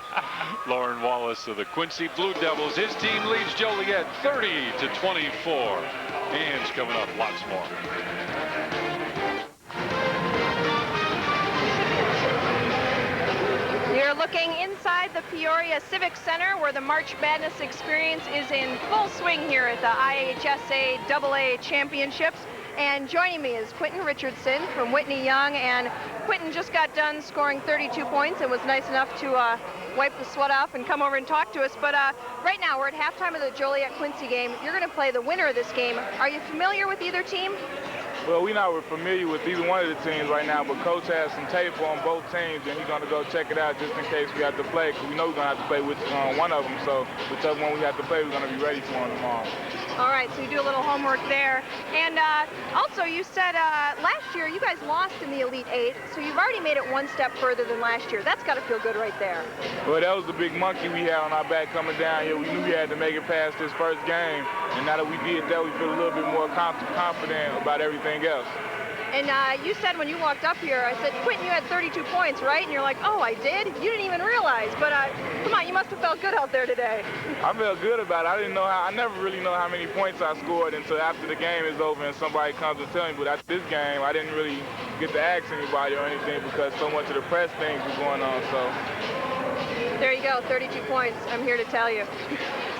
Lauren Wallace of the Quincy Blue Devils. His team leads Joliet 30-24. Hands coming up, lots more. You're looking inside the Peoria Civic Center, where the March Madness experience is in full swing here at the IHSA AA Championships. And joining me is Quentin Richardson from Whitney Young. And Quentin just got done scoring 32 points and was nice enough to wipe the sweat off and come over and talk to us. But right now, we're at halftime of the Joliet-Quincy game. You're going to play the winner of this game. Are you familiar with either team? Well, we're not familiar with either one of the teams right now, but Coach has some tape on both teams, and he's going to go check it out just in case we have to play, because we know we're going to have to play with one of them. So whichever one we have to play, we're going to be ready for them tomorrow. All right, so you do a little homework there. And also, you said last year you guys lost in the Elite Eight, so you've already made it one step further than last year. That's got to feel good right there. Well, that was the big monkey we had on our back coming down here. We knew we had to make it past this first game, and now that we did that, we feel a little bit more confident about everything else. And you said when you walked up here, I said, Quentin, you had 32 points, right? And you're like, oh, I did? You didn't even realize. But come on, you must have felt good out there today. I felt good about it. I never really know how many points I scored until after the game is over and somebody comes and tells me. But at this game, I didn't really get to ask anybody or anything because so much of the press things was going on. So there you go, 32 points. I'm here to tell you.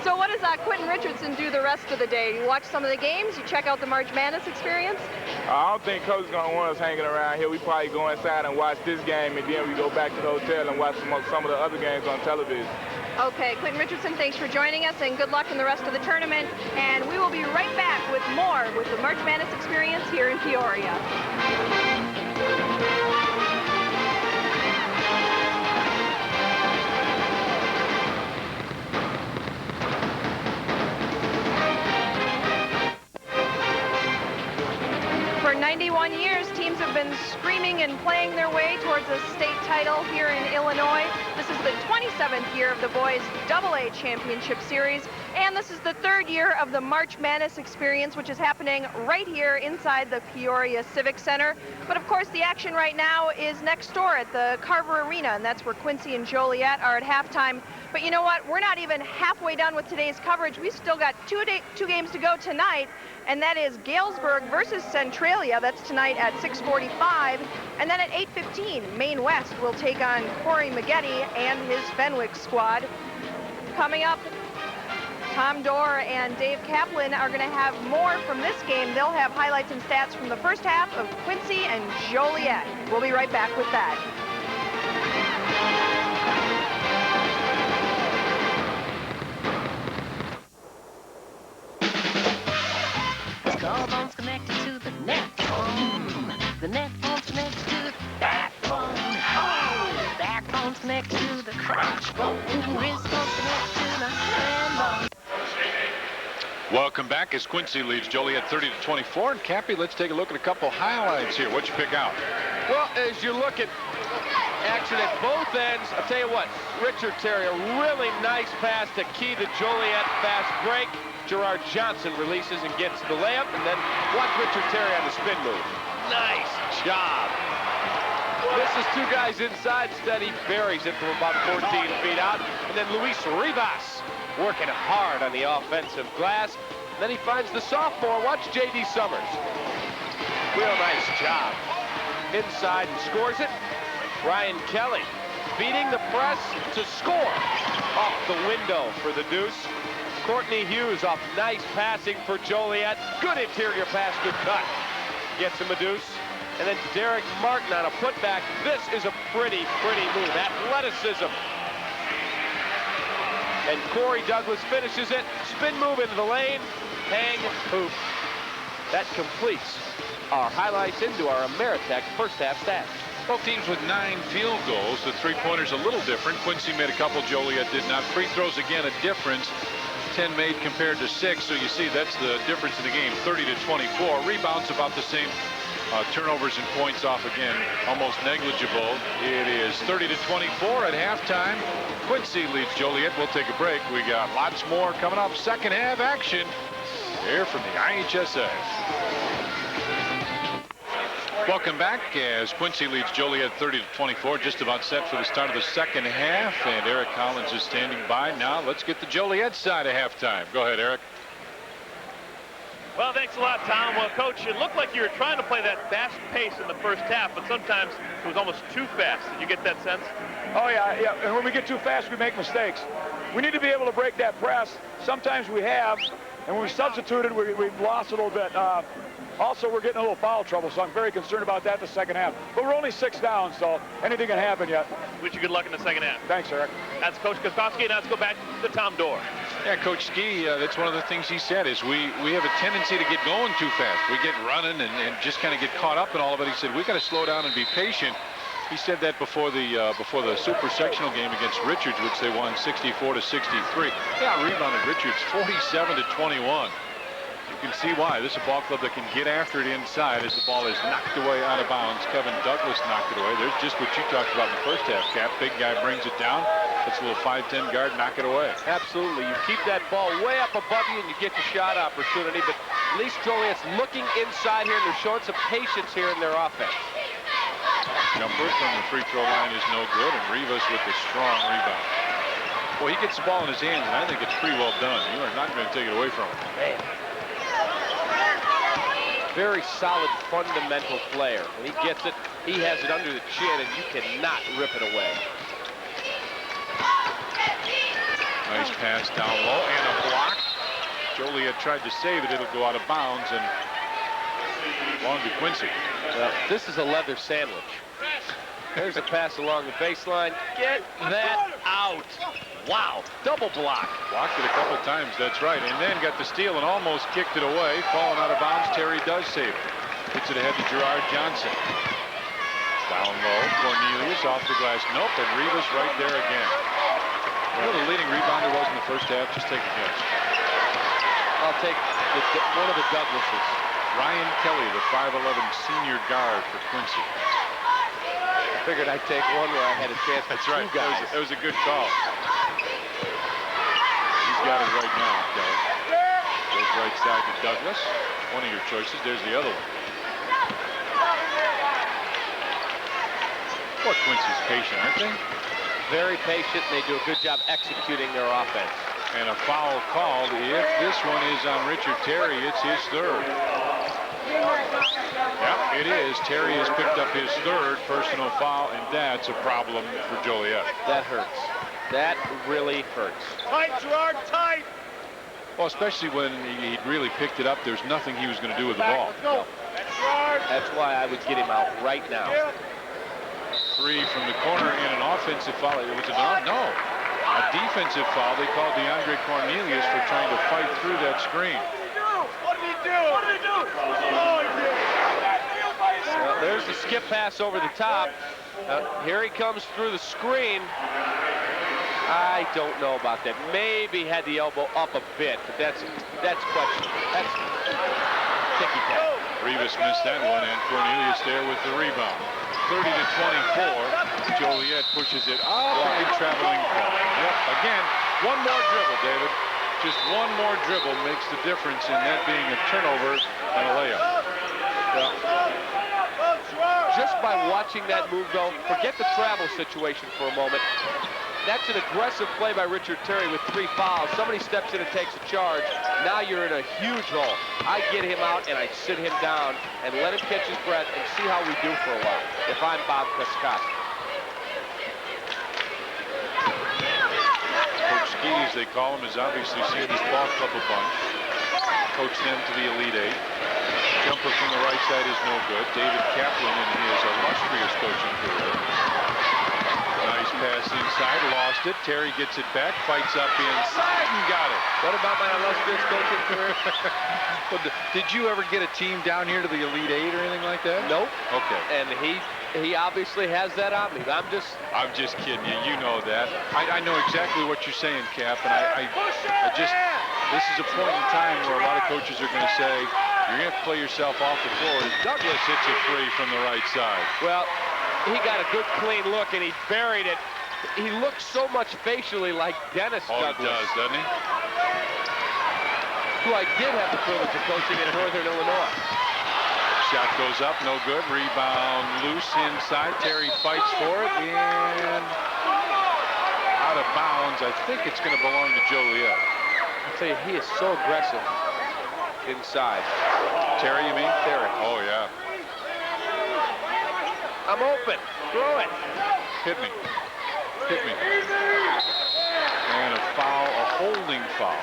So what does Quentin Richardson do the rest of the day? You watch some of the games? You check out the March Madness experience? I don't think Coach is going to want us hanging around here. We probably go inside and watch this game, and then we go back to the hotel and watch some of the other games on television. Okay, Quentin Richardson, thanks for joining us, and good luck in the rest of the tournament. And we will be right back with more with the March Madness experience here in Peoria. For 91 years, teams have been screaming and playing their way towards a state title here in Illinois. This is the 27th year of the boys AA Championship Series, and this is the 3rd year of the March Madness experience, which is happening right here inside the Peoria Civic Center. But of course, the action right now is next door at the Carver Arena, and that's where Quincy and Joliet are at halftime. But you know what? We're not even halfway done with today's coverage. We've still got two games to go tonight, and that is Galesburg versus Centralia. That's tonight at 6:45. And then at 8:15, Maine West will take on Corey Maggette and his Fenwick squad. Coming up, Tom Dorr and Dave Kaplan are going to have more from this game. They'll have highlights and stats from the first half of Quincy and Joliet. We'll be right back with that. Scoreboard's connected to the net phone. The net phone's connected to the backbone. Oh, the backbone's connected to the crotch bone. Wrist phone's connected to the hand bone. Welcome back as Quincy leads Joliet 30-24. And Cappy, let's take a look at a couple highlights here. What'd you pick out? Well, as you look at action at both ends, I'll tell you what, Richard Terry, a really nice pass to key the Joliet fast break. Gerard Johnson releases and gets the layup, and then watch Richard Terry on the spin move. Nice job. This is two guys inside. Steady buries it from about 14 feet out. And then Luis Rivas working hard on the offensive glass. And then he finds the sophomore. Watch J.D. Summers. Real nice job. Inside and scores it. Brian Kelly beating the press to score. Off the window for the deuce. Courtney Hughes off nice passing for Joliet. Good interior pass, good cut. Gets him a deuce. And then Derek Martin on a putback. This is a pretty move. Athleticism. And Corey Douglas finishes it. Spin move into the lane. Hang, hoop. That completes our highlights into our Ameritech first half stats. Both teams with 9 field goals. The three-pointers a little different. Quincy made a couple, Joliet did not. Free throws again a difference. 10 made compared to 6. So you see that's the difference in the game, 30-24. Rebounds about the same. Turnovers and points off again, almost negligible. It is 30-24 at halftime. Quincy leads Joliet. We'll take a break. We got lots more coming up. Second half action here from the IHSA. Welcome back as Quincy leads Joliet 30-24, just about set for the start of the second half, and Eric Collins is standing by. Now let's get the Joliet side of halftime. Go ahead, Eric. Well, thanks a lot, Tom. Well, Coach, it looked like you were trying to play that fast pace in the first half, but sometimes it was almost too fast. Did you get that sense? Oh, yeah. And when we get too fast, we make mistakes. We need to be able to break that press. Sometimes we have, and when we substituted, we've lost a little bit. Also, we're getting a little foul trouble, so I'm very concerned about that in the second half. But we're only 6 down, so anything can happen yet. Wish you good luck in the second half. Thanks, Eric. That's Coach Koskowski. Now let's go back to Tom Dorr. Yeah, Coach Ski, that's one of the things he said is we have a tendency to get going too fast. We get running and just kind of get caught up in all of it. He said we got to slow down and be patient. He said that before the super sectional game against Richards, which they won 64-63. Yeah, rebounded Richards 47-21. You can see why. This is a ball club that can get after it inside as the ball is knocked away out of bounds. Kevin Douglas knocked it away. There's just what you talked about in the first half, Cap. Big guy brings it down. It's a little 5'10" guard, knock it away. Absolutely. You keep that ball way up above you and you get your shot opportunity, but at least Joliet's looking inside here and they're showing some patience here in their offense. Jumper from the free throw line is no good, and Rivas with the strong rebound. Well, he gets the ball in his hands, and I think it's pretty well done. You are not going to take it away from him. Man. Very solid fundamental player. When he gets it, he has it under the chin, and you cannot rip it away. Nice pass down low and a block. Joliet tried to save it. It'll go out of bounds and long to Quincy. Well, this is a leather sandwich. There's a pass along the baseline. Get that out. Wow, double block. Blocked it a couple times, that's right. And then got the steal and almost kicked it away. Falling out of bounds, Terry does save it. Hits it ahead to Gerard Johnson. Down low, Cornelius off the glass. Nope, and Rivas right there again. You know the leading rebounder was in the first half? Just take a guess. I'll take one of the Douglases. Ryan Kelly, the 5'11" senior guard for Quincy. I figured I'd take one where I had a chance for two guys. That was a good call. He's got it right now, Kelly. Goes right side to Douglas. One of your choices. There's the other one. Boy, Quincy's patient, aren't they? Very patient. They do a good job executing their offense. And a foul called. If this one is on Richard Terry, it's his third. Yep, it is. Terry has picked up his third personal foul, and that's a problem for Joliet. That hurts. That really hurts. Tight, Gerard, tight. Well, especially when he'd really picked it up, there's nothing he was going to do with the ball. Let's go. That's why I would get him out right now. Three from the corner and an offensive foul. It was a defensive foul. They called DeAndre Cornelius for trying to fight through that screen. What did he do? What did he do? Oh, he did. Well, there's the skip pass over the top. Here he comes through the screen. I don't know about that. Maybe had the elbow up a bit, but that's questionable. That's ticky-tack. Rivas missed that one, and Cornelius there with the rebound. 30-24. Joliet pushes it up and traveling ball. Yep, again, one more dribble, David. Just one more dribble makes the difference in that being a turnover and a layup. Well, just by watching that move, though, forget the travel situation for a moment. That's an aggressive play by Richard Terry with 3 fouls. Somebody steps in and takes a charge. Now you're in a huge hole. I get him out and I sit him down and let him catch his breath and see how we do for a while, if I'm Bob Koskowski. Coach Ski, as they call him, has obviously seen this ball club a bunch. Coached them to the Elite Eight. Jumper from the right side is no good. David Kaplan in his illustrious coaching career. Nice pass inside, lost it. Terry gets it back, fights up inside and got it. What about my illustrious coaching career? Well, did you ever get a team down here to the Elite Eight or anything like that? Nope. Okay. And he obviously has that on me. I'm just kidding you. You know that. I know exactly what you're saying, Cap, and I just this is a point in time where a lot of coaches are going to say, you're going to have to play yourself off the floor as Douglas hits a three from the right side. Well, he got a good clean look and he buried it. He looks so much facially like Dennis Douglas. He does, doesn't he? Who I did have the privilege of coaching in Northern Illinois. Shot goes up, no good. Rebound loose inside. Terry fights for it and out of bounds. I think it's going to belong to Joliet. I'll tell you, he is so aggressive inside. Terry, you mean? Terry. Oh, yeah. I'm open. Throw it. Hit me. Hit me. And a foul, a holding foul.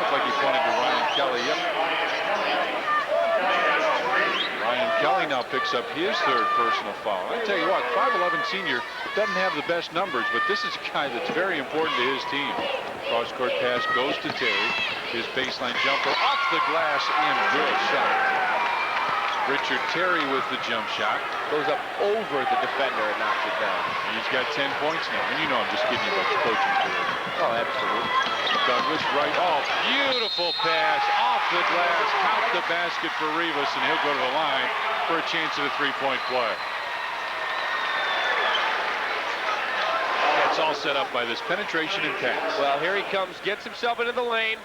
Looks like he pointed to Ryan Kelly. Yep. Ryan Kelly now picks up his third personal foul. I tell you what, 5'11" senior doesn't have the best numbers, but this is a guy that's very important to his team. Cross-court pass goes to Terry. His baseline jumper off the glass and good shot. Richard Terry with the jump shot. Goes up over the defender and knocks it down. He's got 10 points now. And you know I'm just kidding you about the coaching career. Oh, absolutely. Douglas right off. Beautiful pass off the glass. Count the basket for Rivas, and he'll go to the line for a chance at a three-point play. That's all set up by this penetration and pass. Well, here he comes, gets himself into the lane.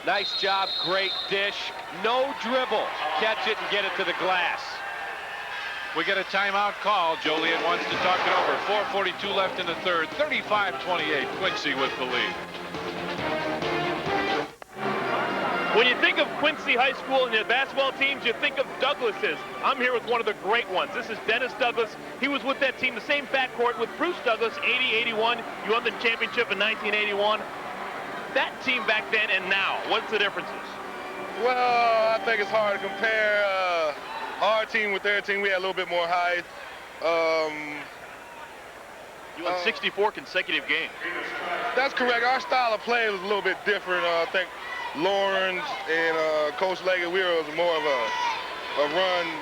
Nice job, great dish. No dribble. Catch it and get it to the glass. We get a timeout call. Joliet wants to talk it over. 4:42 left in the third. 35-28. Quincy with the lead. When you think of Quincy High School and the basketball teams, you think of Douglas's. I'm here with one of the great ones. This is Dennis Douglas. He was with that team, the same backcourt with Bruce Douglas, 80-81. You won the championship in 1981. That team back then and now, what's the differences? Well, I think it's hard to compare our team with their team. We had a little bit more height. You won 64 consecutive games. That's correct. Our style of play was a little bit different. I think Lawrence and Coach Leggett, we were more of a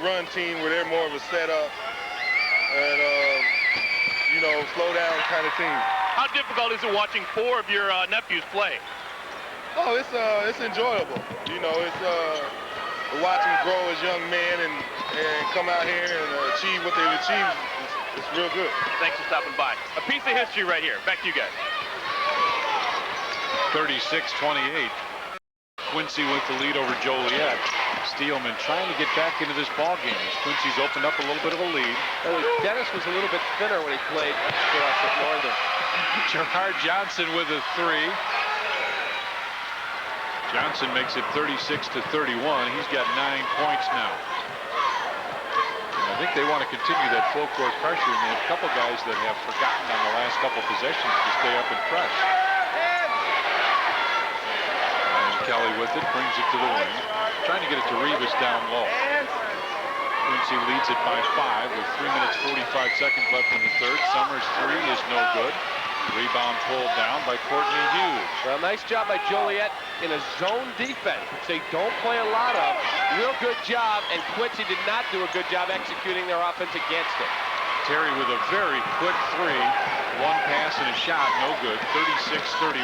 run team where they're more of a setup and, you know, slow down kind of team. How difficult is it watching four of your nephews play? Oh, it's enjoyable. You know, it's watch them grow as young men and come out here and achieve what they've achieved. It's real good. Thanks for stopping by. A piece of history right here. Back to you guys. 36-28. Quincy with the lead over Joliet. Steelman trying to get back into this ball game as Quincy's opened up a little bit of a lead. Dennis was a little bit thinner when he played for us at Northern. Gerard Johnson with a three. Johnson makes it 36-31. He's got 9 points now. And I think they want to continue that full court pressure, and they have a couple guys that have forgotten on the last couple possessions to stay up and press. And Kelly with it, brings it to the wing. Trying to get it to Rivas down low. Quincy leads it by 5 with 3 minutes 45 seconds left in the third. Summers' three is no good. Rebound pulled down by Courtney Hughes. Well, nice job by Joliet in a zone defense, which they don't play a lot of. Real good job, and Quincy did not do a good job executing their offense against it. Terry with a very quick three. One pass and a shot, no good. 36-31.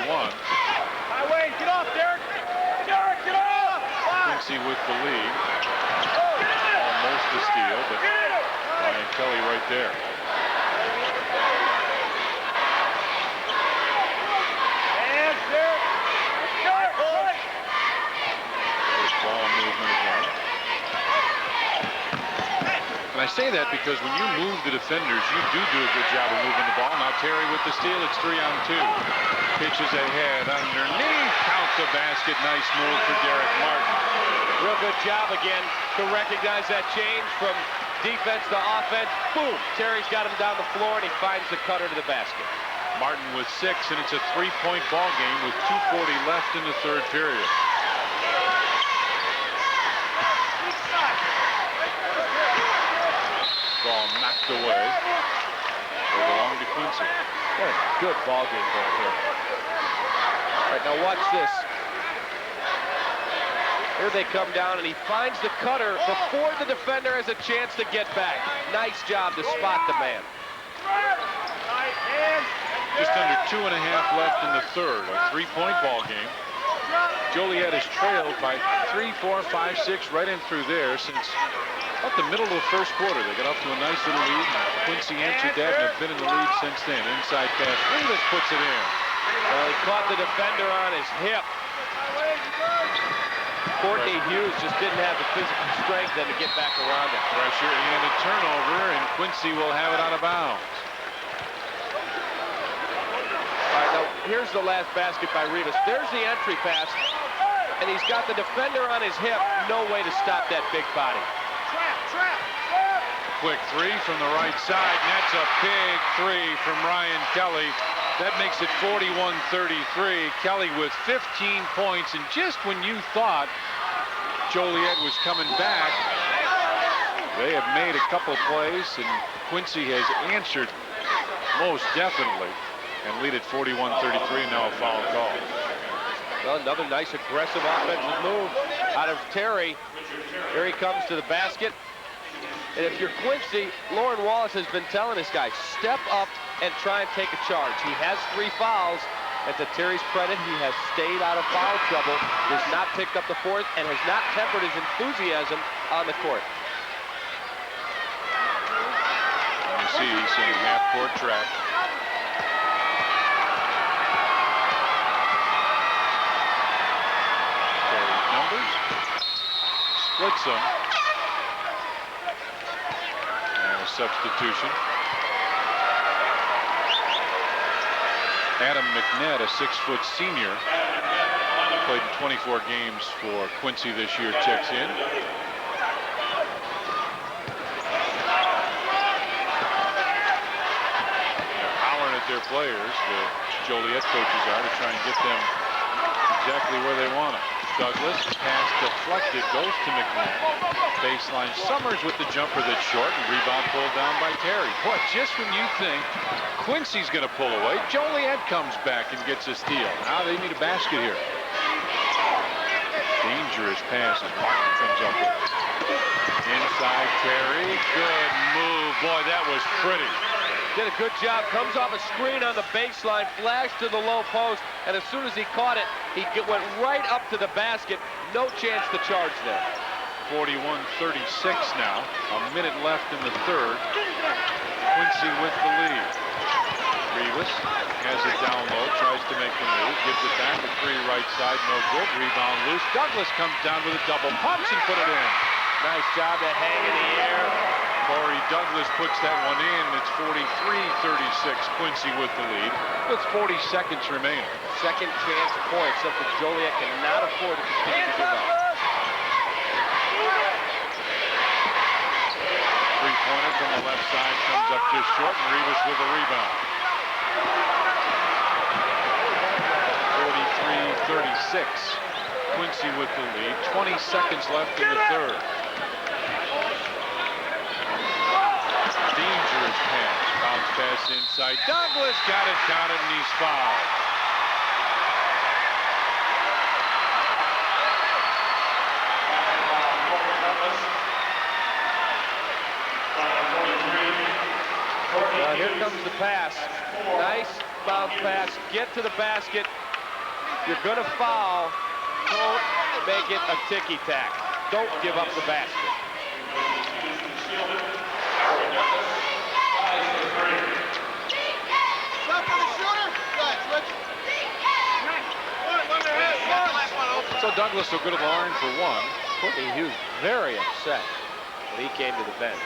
Highway, get off, Derek! Derek, get off! Quincy with the lead. Almost a steal, but Ryan Kelly right there. Ball movement again. And I say that because when you move the defenders, you do a good job of moving the ball. Now Terry with the steal, it's 3-on-2. Pitches ahead underneath, count the basket. Nice move for Derek Martin. Real good job again to recognize that change from defense to offense. Boom, Terry's got him down the floor and he finds the cutter to the basket. Martin with 6, and it's a 3-point ball game with 2:40 left in the third period. Ball knocked away. They belong to Quincy. Good ball game going here. All right, now watch this. Here they come down, and he finds the cutter before the defender has a chance to get back. Nice job to spot the man. Just under 2.5 left in the third. A 3-point ball game. Joliet has trailed by 3, 4, 5, 6 right in through there since about the middle of the first quarter. They got off to a nice little lead. Quincy answered that and have been in the lead since then. Inside pass. Rivas puts it in. Well, he caught the defender on his hip. Courtney Hughes just didn't have the physical strength then to get back around it. Pressure and a turnover, and Quincy will have it out of bounds. All right, now here's the last basket by Rivas. There's the entry pass, and he's got the defender on his hip. No way to stop that big body. Quick three from the right side, and that's a big three from Ryan Kelly. That makes it 41-33. Kelly with 15 points, and just when you thought Joliet was coming back, they have made a couple plays, and Quincy has answered most definitely and lead at 41-33, and now a foul call. Well, another nice aggressive offensive move out of Terry. Here he comes to the basket. And if you're Quincy, Lauren Wallace has been telling this guy, step up and try and take a charge. He has 3 fouls, and to Terry's credit, he has stayed out of foul trouble, has not picked up the 4th, and has not tempered his enthusiasm on the court. You see, he's in half-court track. Terry's numbers. Splits them. And a substitution. Adam McNett, a 6-foot senior, played in 24 games for Quincy this year, checks in. They're hollering at their players, the Joliet coaches are, to try and get them exactly where they want them. Douglas, pass deflected, goes to McNett. Baseline, Summers with the jumper that's short, and rebound pulled down by Terry. Boy, just when you think Quincy's going to pull away, Joliet comes back and gets a steal. Now they need a basket here. Dangerous pass as Martin comes up with it. Inside Terry, good move. Boy, that was pretty. Did a good job, comes off a screen on the baseline, flash to the low post, and as soon as he caught it, he went right up to the basket. No chance to charge there. 41-36 now. A minute left in the third. Quincy with the lead. Rivas has it down low, tries to make the move, gives it back at 3 right side, no good. Rebound loose. Douglas comes down with a double punch and put it in. Nice job to hang in the air. Corey Douglas puts that one in. It's 43-36. Quincy with the lead. With 40 seconds remaining. Second chance points, something Joliet cannot afford to continue to give up. Three-pointer from the left side comes up just short, and Rivas with a rebound. 43-36. Quincy with the lead. 20 seconds left in the third. Dangerous pass. Bounce pass inside. Douglas got it, and he's fouled. Well, here comes the pass. Nice bounce pass. Get to the basket. You're going to foul. Don't make it a ticky-tack. Don't give up the basket. So Douglas will go to the line for 1. Courtney Hughes very upset when he came to the bench.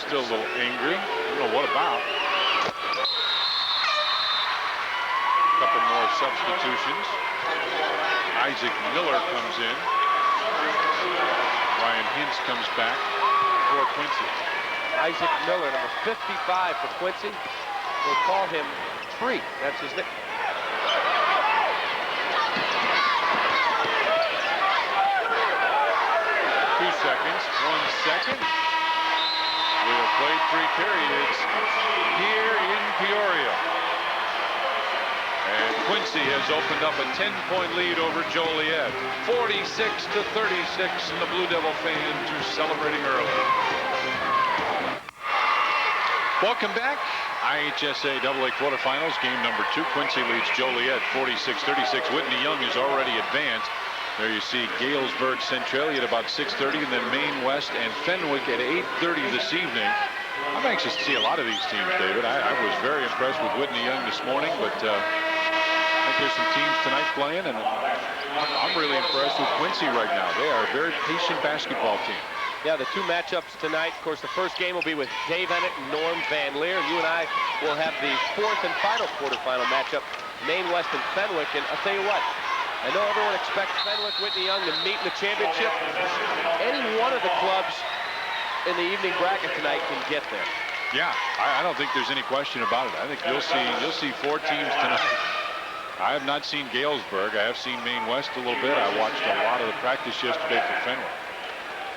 Still a little angry. I don't know what about. A couple more substitutions. Isaac Miller comes in. Ryan Hintz comes back for Quincy. Isaac Miller, number 55 for Quincy. We'll call him Tree. That's his nickname. 2 seconds, 1 second. We have played 3 periods here in Peoria. And Quincy has opened up a 10-point lead over Joliet. 46-36, and the Blue Devil fans are celebrating early. Welcome back. IHSA AA quarterfinals, game number 2. Quincy leads Joliet 46-36. Whitney Young is already advanced. There you see Galesburg Centralia at about 6:30, and then Maine West and Fenwick at 8:30 this evening. I'm anxious to see a lot of these teams, David. I was very impressed with Whitney Young this morning, but I think there's some teams tonight playing, and I'm really impressed with Quincy right now. They are a very patient basketball team. Yeah, the 2 matchups tonight. Of course, the first game will be with Dave Ennett and Norm Van Leer. You and I will have the 4th and final quarterfinal matchup, Maine West and Fenwick. And I'll tell you what, I know everyone expects Fenwick, Whitney Young to meet in the championship. Any one of the clubs in the evening bracket tonight can get there. Yeah, I don't think there's any question about it. I think you'll see 4 teams tonight. I have not seen Galesburg. I have seen Maine West a little bit. I watched a lot of the practice yesterday for Fenwick.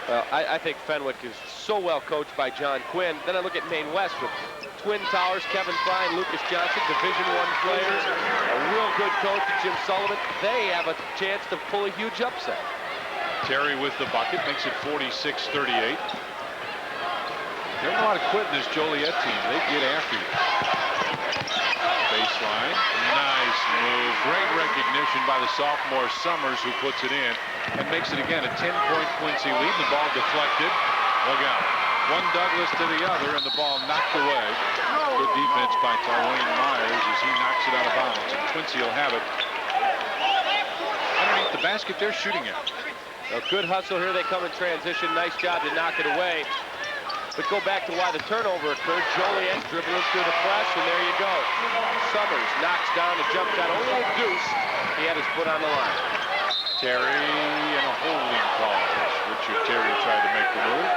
Well, I think Fenwick is so well coached by John Quinn. Then I look at Maine West with Twin Towers, Kevin Fry and Lucas Johnson, Division I players, a real good coach, Jim Sullivan. They have a chance to pull a huge upset. Terry with the bucket makes it 46-38. There's a lot of quitting this Joliet team. They get after you. Baseline. Nice move. Great recognition by the sophomore Summers, who puts it in and makes it again a 10-point Quincy lead. The ball deflected. Look out. One Douglas to the other, and the ball knocked away. Good defense by Tyrone Myers as he knocks it out of bounds. And Quincy will have it underneath the basket they're shooting at. A good hustle here. They come in transition. Nice job to knock it away. But go back to why the turnover occurred. Joliet dribbling through the press, and there you go. Summers knocks down a jump shot. Only a deuce. He had his foot on the line. Terry and a holding call. Richard Terry tried to make the move.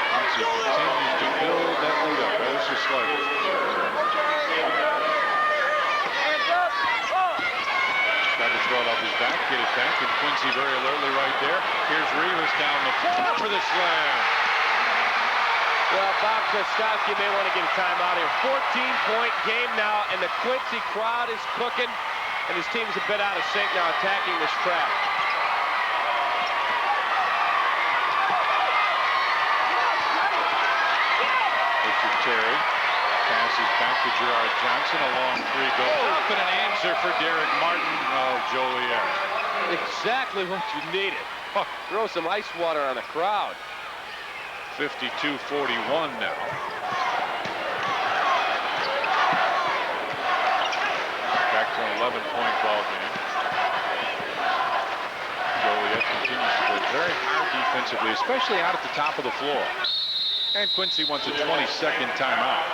Quincy continues to build that lead up. There's the slugger. Throw it off his back, get it back, and Quincy very alertly right there. Here's Rivas down the floor for the slam. Well, Bob Kostowski may want to get a timeout here. 14-point game now, and the Quincy crowd is cooking, and his team's a bit out of sync now, attacking this trap. Richard Terry passes back to Gerard Johnson. A long 3 goes up, and an answer for Derek Martin of Joliet. Exactly what you needed. Oh, throw some ice water on the crowd. 52-41 now. Back to an 11-point ball game. Joliet continues to play very hard defensively, especially out at the top of the floor. And Quincy wants a 20-second timeout.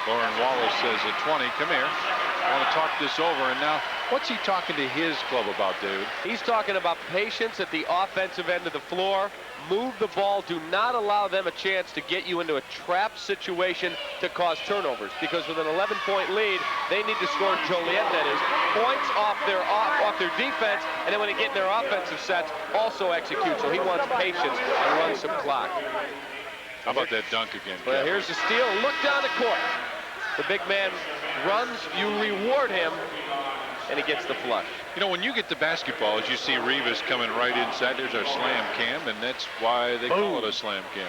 Lauren Wallace says at 20, come here. I want to talk this over. And now, what's he talking to his club about, David? He's talking about patience at the offensive end of the floor. Move the ball. Do not allow them a chance to get you into a trap situation to cause turnovers. Because with an 11-point lead, they need to score, Joliet that is, points off their defense, and then when they get in their offensive sets, also execute. So he wants patience and run some clock. How about that dunk again? Well, here's the steal. Look down the court. The big man runs, you reward him, and he gets the flush. You know, when you get the basketball, as you see Rivas coming right inside, there's our slam cam, and that's why they call it a slam cam.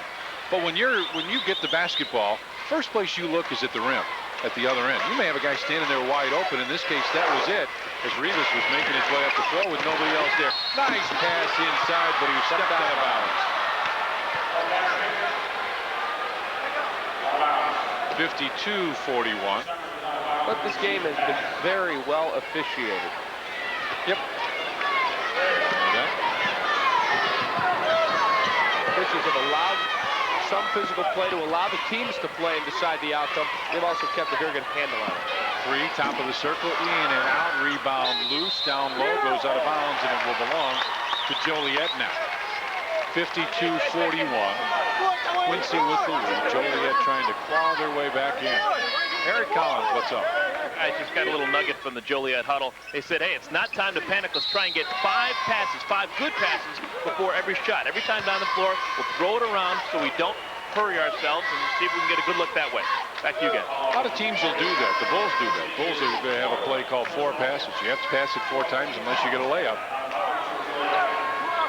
But when you get the basketball, first place you look is at the rim, at the other end. You may have a guy standing there wide open. In this case, that was it, as Rivas was making his way up the floor with nobody else there. Nice pass inside, but he stepped out of bounds. 52-41. But this game has been very well officiated. Yep. Officials have allowed some physical play to allow the teams to play and decide the outcome. They've also kept a very good handle on it. 3, top of the circle, in and out, rebound loose, down low, goes out of bounds, and it will belong to Joliet now. 52-41. Quincy with the lead. Joliet trying to claw their way back in. Eric Collins, what's up? I just got a little nugget from the Joliet huddle. They said, hey, it's not time to panic. Let's try and get 5 passes, 5 good passes before every shot. Every time down the floor, we'll throw it around so we don't hurry ourselves and see if we can get a good look that way. Back to you guys. A lot of teams will do that. The Bulls do that. Bulls have a play called 4 passes. You have to pass it 4 times unless you get a layup.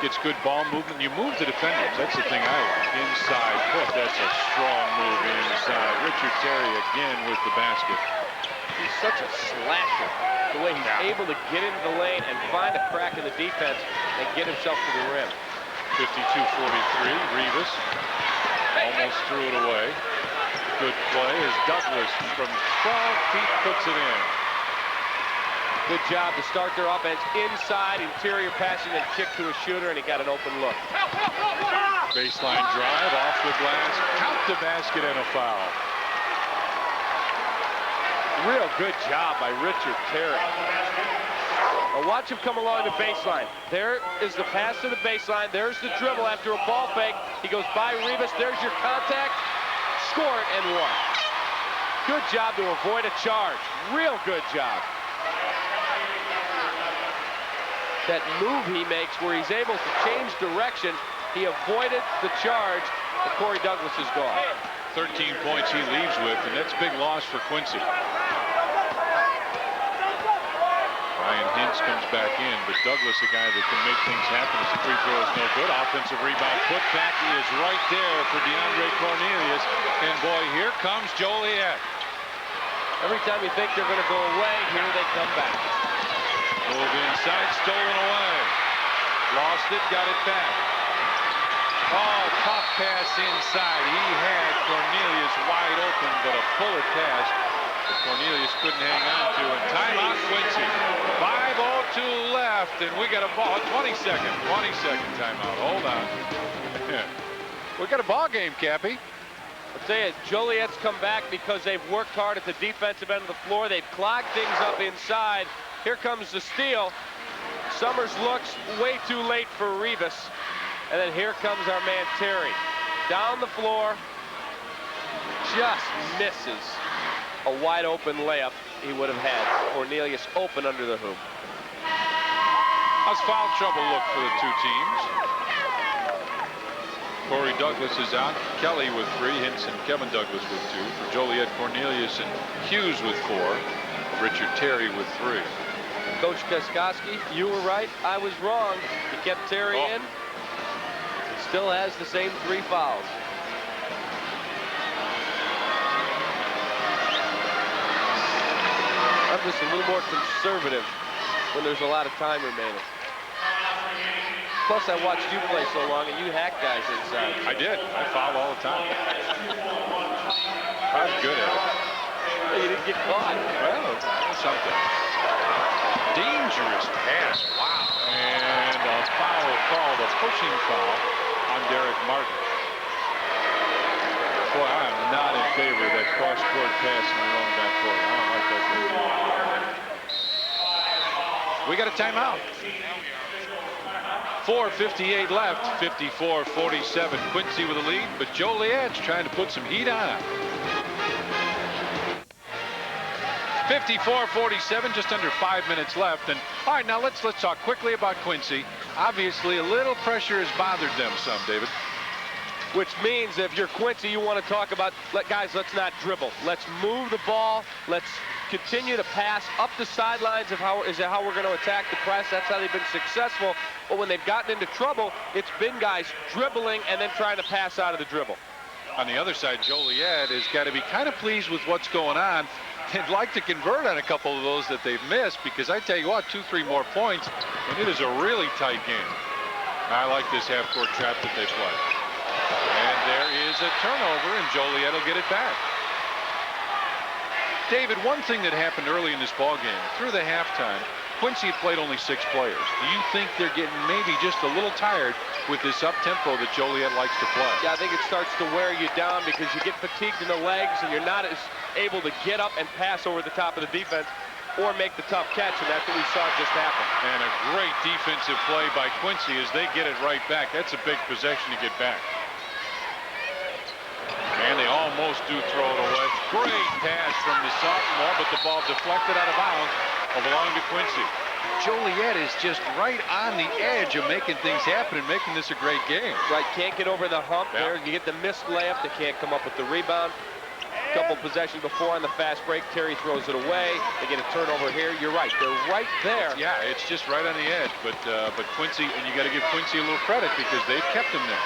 Gets good ball movement. You move the defenders. That's the thing I like. Inside push. That's a strong move inside. Richard Terry again with the basket. He's such a slasher. The way he's able to get into the lane and find a crack in the defense and get himself to the rim. 52-43. Rivas almost threw it away. Good play as Douglas from 12 feet puts it in. Good job to start their offense inside, interior passing, and kick to a shooter, and he got an open look. Baseline drive off the glass, count the basket, and a foul. Real good job by Richard Terry. Now watch him come along the baseline. There is the pass to the baseline. There's the dribble after a ball fake. He goes by Rivas. There's your contact. Score it and one. Good job to avoid a charge. Real good job. That move he makes where he's able to change direction, he avoided the charge, and Corey Douglas is gone. 13 points he leaves with, and that's a big loss for Quincy. Ryan Hintz comes back in, but Douglas, a guy that can make things happen as the free throw is no good. Offensive rebound put back is right there for DeAndre Cornelius, and boy, here comes Joliet. Every time you think they're going to go away, here they come back. Move inside, stolen away. Lost it, got it back. Oh, tough pass inside. He had Cornelius wide open, but a bullet pass that Cornelius couldn't hang on to. And timeout, Quincy. 5:02 left, and we got a ball. 20-second timeout. Hold on. We got a ball game, Cappy. I'll tell you, Joliet's come back because they've worked hard at the defensive end of the floor. They've clogged things up inside. Here comes the steal. Summers looks way too late for Rivas. And then here comes our man Terry. Down the floor. Just misses a wide open layup he would have had. Cornelius open under the hoop. How's foul trouble look for the two teams? Corey Douglas is out. Kelly with 3. Hintz and Kevin Douglas with 2. For Joliet, Cornelius and Hughes with 4. Richard Terry with 3. Coach Kaskowski, you were right. I was wrong. He kept Terry in. He still has the same 3 fouls. I'm just a little more conservative when there's a lot of time remaining. Plus, I watched you play so long, and you hack guys inside. I did. I foul all the time. I was good at it. Well, you didn't get caught. Well, something. Dangerous pass. Wow. And a foul called, a pushing foul on Derek Martin. Boy, I am not in favor of that cross-court pass in your own backcourt. I don't like that move. We got a timeout. 4:58 left, 54-47. Quincy with a lead, but Joliet's trying to put some heat on. 54-47, just under 5 minutes left. And all right, now let's talk quickly about Quincy. Obviously, a little pressure has bothered them some, David. Which means if you're Quincy, you want to talk about, guys, let's not dribble. Let's move the ball. Let's continue to pass up the sidelines of how we're going to attack the press. That's how they've been successful. But when they've gotten into trouble, it's been guys dribbling and then trying to pass out of the dribble. On the other side, Joliet has got to be kind of pleased with what's going on. They'd like to convert on a couple of those that they've missed, because I tell you what, 2-3 more points, and it is a really tight game. I like this half-court trap that they play. And there is a turnover, and Joliet will get it back. David, one thing that happened early in this ball game, through the halftime, Quincy had played only 6 players. Do you think they're getting maybe just a little tired with this up-tempo that Joliet likes to play? Yeah, I think it starts to wear you down because you get fatigued in the legs and you're not as able to get up and pass over the top of the defense or make the tough catch, and that's what we saw just happen. And a great defensive play by Quincy as they get it right back. That's a big possession to get back. And they almost do throw it away. Great pass from the sophomore, but the ball deflected out of bounds. Belonging to Quincy. Joliet is just right on the edge of making things happen and making this a great game. Right, can't get over the hump there. You get the missed layup. They can't come up with the rebound. Couple possessions before on the fast break. Terry throws it away. They get a turnover here. You're right. They're right there. Yeah, it's just right on the edge. But Quincy, and you got to give Quincy a little credit because they've kept him there.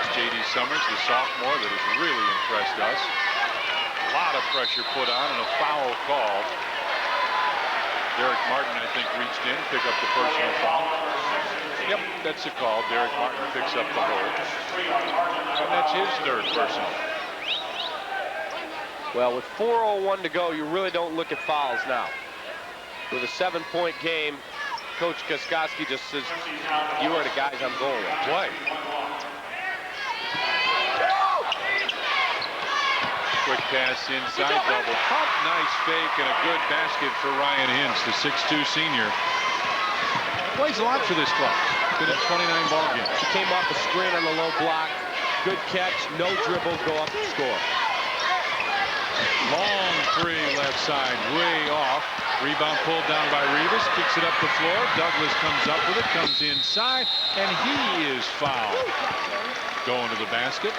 It's J.D. Summers, the sophomore, that has really impressed us. A lot of pressure put on and a foul called. Derek Martin, I think, reached in, pick up the personal foul. Yep, that's a call. Derek Martin picks up the hold. And that's his third personal. Well, with 4:01 to go, you really don't look at fouls now. With a 7-point game, Coach Koskoski just says, you are the guys I'm going with. Play. Quick pass inside, double pump. Nice fake and a good basket for Ryan Hintz, the 6'2 senior. Plays a lot for this club. Been in 29 ball games. He came off the screen on the low block. Good catch, no dribble, go up and score. Long three left side, way off. Rebound pulled down by Rivas, kicks it up the floor. Douglas comes up with it, comes inside, and he is fouled. Going to the basket.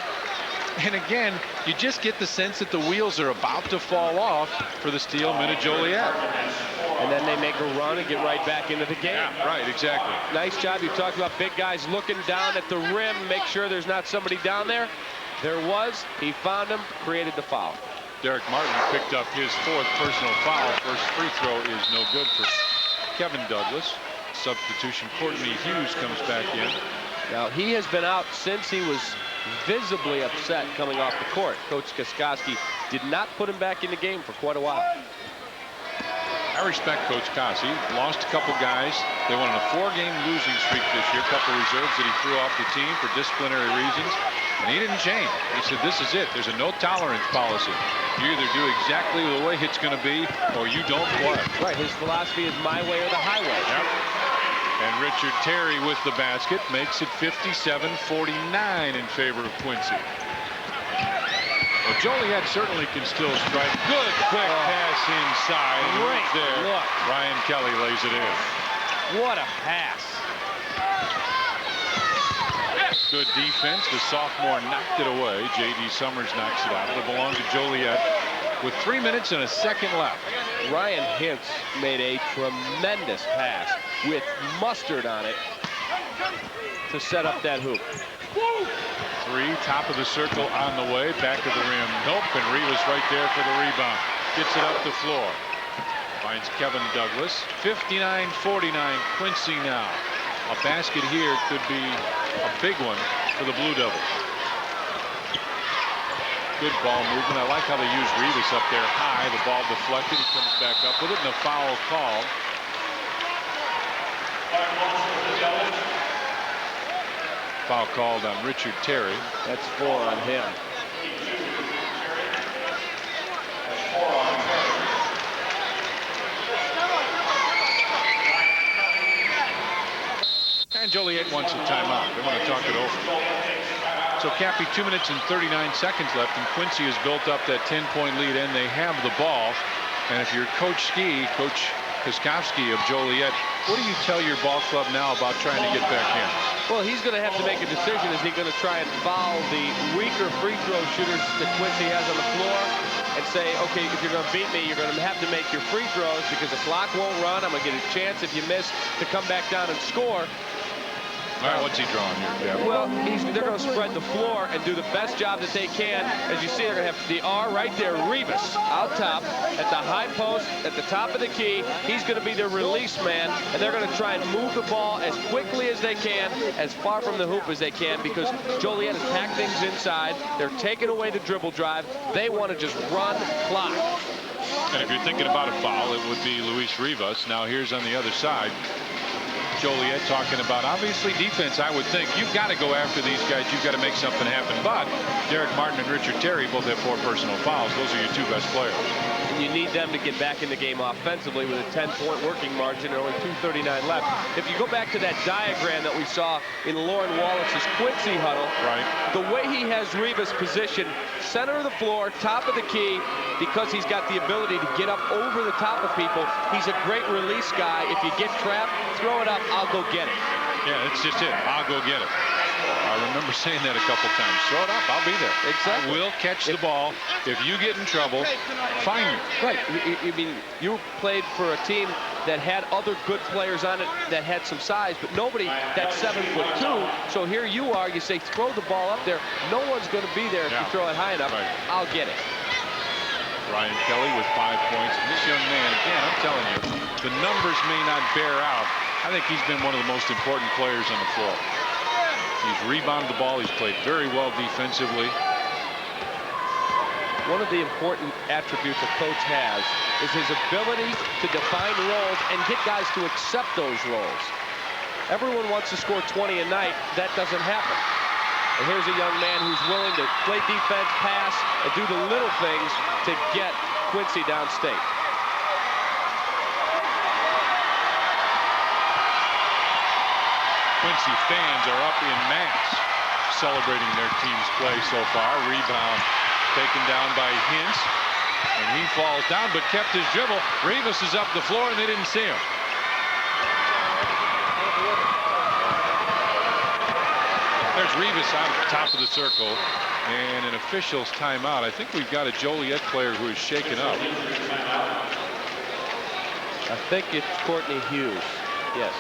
And again, you just get the sense that the wheels are about to fall off for the Steelmen of Joliet. And then they make a run and get right back into the game. Yeah, right, exactly. Nice job. You talked about big guys looking down at the rim, make sure there's not somebody down there. There was. He found him, created the foul. Derek Martin picked up his fourth personal foul. First free throw is no good for Kevin Douglas. Substitution, Courtney Hughes comes back in. Now, he has been out since he was visibly upset coming off the court. Coach Koskoski did not put him back in the game for quite a while. I respect Coach Kossi. Lost a couple guys. They went on a 4-game losing streak this year. A couple reserves that he threw off the team for disciplinary reasons. And he didn't change. He said, this is it. There's a no tolerance policy. You either do exactly the way it's going to be or you don't play. Right. His philosophy is my way or the highway. Yep. And Richard Terry with the basket makes it 57-49 in favor of Quincy. Well, Joliet certainly can still strike. Good quick pass inside. Great there. look. Ryan Kelly lays it in. What a pass. Good defense. The sophomore knocked it away. J.D. Summers knocks it out. It'll belong to Joliet with 3 minutes and a second left. Ryan Hintz made a tremendous pass with mustard on it to set up that hoop. Three, top of the circle on the way, back of the rim. Nope, and Rivas right there for the rebound. Gets it up the floor. Finds Kevin Douglas. 59-49, Quincy now. A basket here could be a big one for the Blue Devils. Good ball movement. I like how they use Rivas up there high. The ball deflected. He comes back up with it, and a foul called. Foul called on Richard Terry. That's 4 on him. And Joliet wants a timeout. They want to talk it over. So, Cappy, 2 minutes and 39 seconds left, and Quincy has built up that 10-point lead, and they have the ball. And if you're Coach Koskoski of Joliet, what do you tell your ball club now about trying to get back in? Well, he's going to have to make a decision. Is he going to try and foul the weaker free throw shooters that Quincy has on the floor and say, okay, if you're going to beat me, you're going to have to make your free throws because the clock won't run. I'm going to get a chance if you miss to come back down and score. All right, what's he drawing here? Yeah. Well, they're going to spread the floor and do the best job that they can. As you see, they're going to have the R right there, Rivas, out top, at the high post, at the top of the key. He's going to be their release man, and they're going to try and move the ball as quickly as they can, as far from the hoop as they can, because Joliet has packed things inside. They're taking away the dribble drive. They want to just run clock. And if you're thinking about a foul, it would be Luis Rivas. Now, here's on the other side. Joliet talking about, obviously, defense. I would think you've got to go after these guys. You've got to make something happen. But Derek Martin and Richard Terry both have 4 personal fouls. Those are your 2 best players. and you need them to get back in the game offensively with a 10-point working margin and only 2:39 left. If you go back to that diagram that we saw in Lauren Wallace's Quincy huddle, the way he has Rivas positioned, center of the floor, top of the key, because he's got the ability to get up over the top of people. He's a great release guy. If you get trapped, throw it up, I'll go get it. Yeah, that's just it. I'll go get it. I remember saying that a couple times. Throw it up, I'll be there. Exactly. I will catch the ball. If you get in trouble, find me. Right. I mean, you played for a team that had other good players on it that had some size, but nobody that's 7'2". So here you are, you say throw the ball up there. No one's going to be there if you throw it high enough. I'll get it. Ryan Kelly with 5 points. And this young man, again, I'm telling you, the numbers may not bear out. I think he's been one of the most important players on the floor. He's rebounded the ball. He's played very well defensively. One of the important attributes a coach has is his ability to define roles and get guys to accept those roles. Everyone wants to score 20 a night. That doesn't happen. And here's a young man who's willing to play defense, pass, and do the little things to get Quincy downstate. Quincy fans are up in mass celebrating their team's play so far. Rebound taken down by Hintz, and he falls down but kept his dribble. Rivas is up the floor and they didn't see him. There's Rivas on top of the circle, and an official's timeout. I think we've got a Joliet player who is shaken up. I think it's Courtney Hughes. Yes.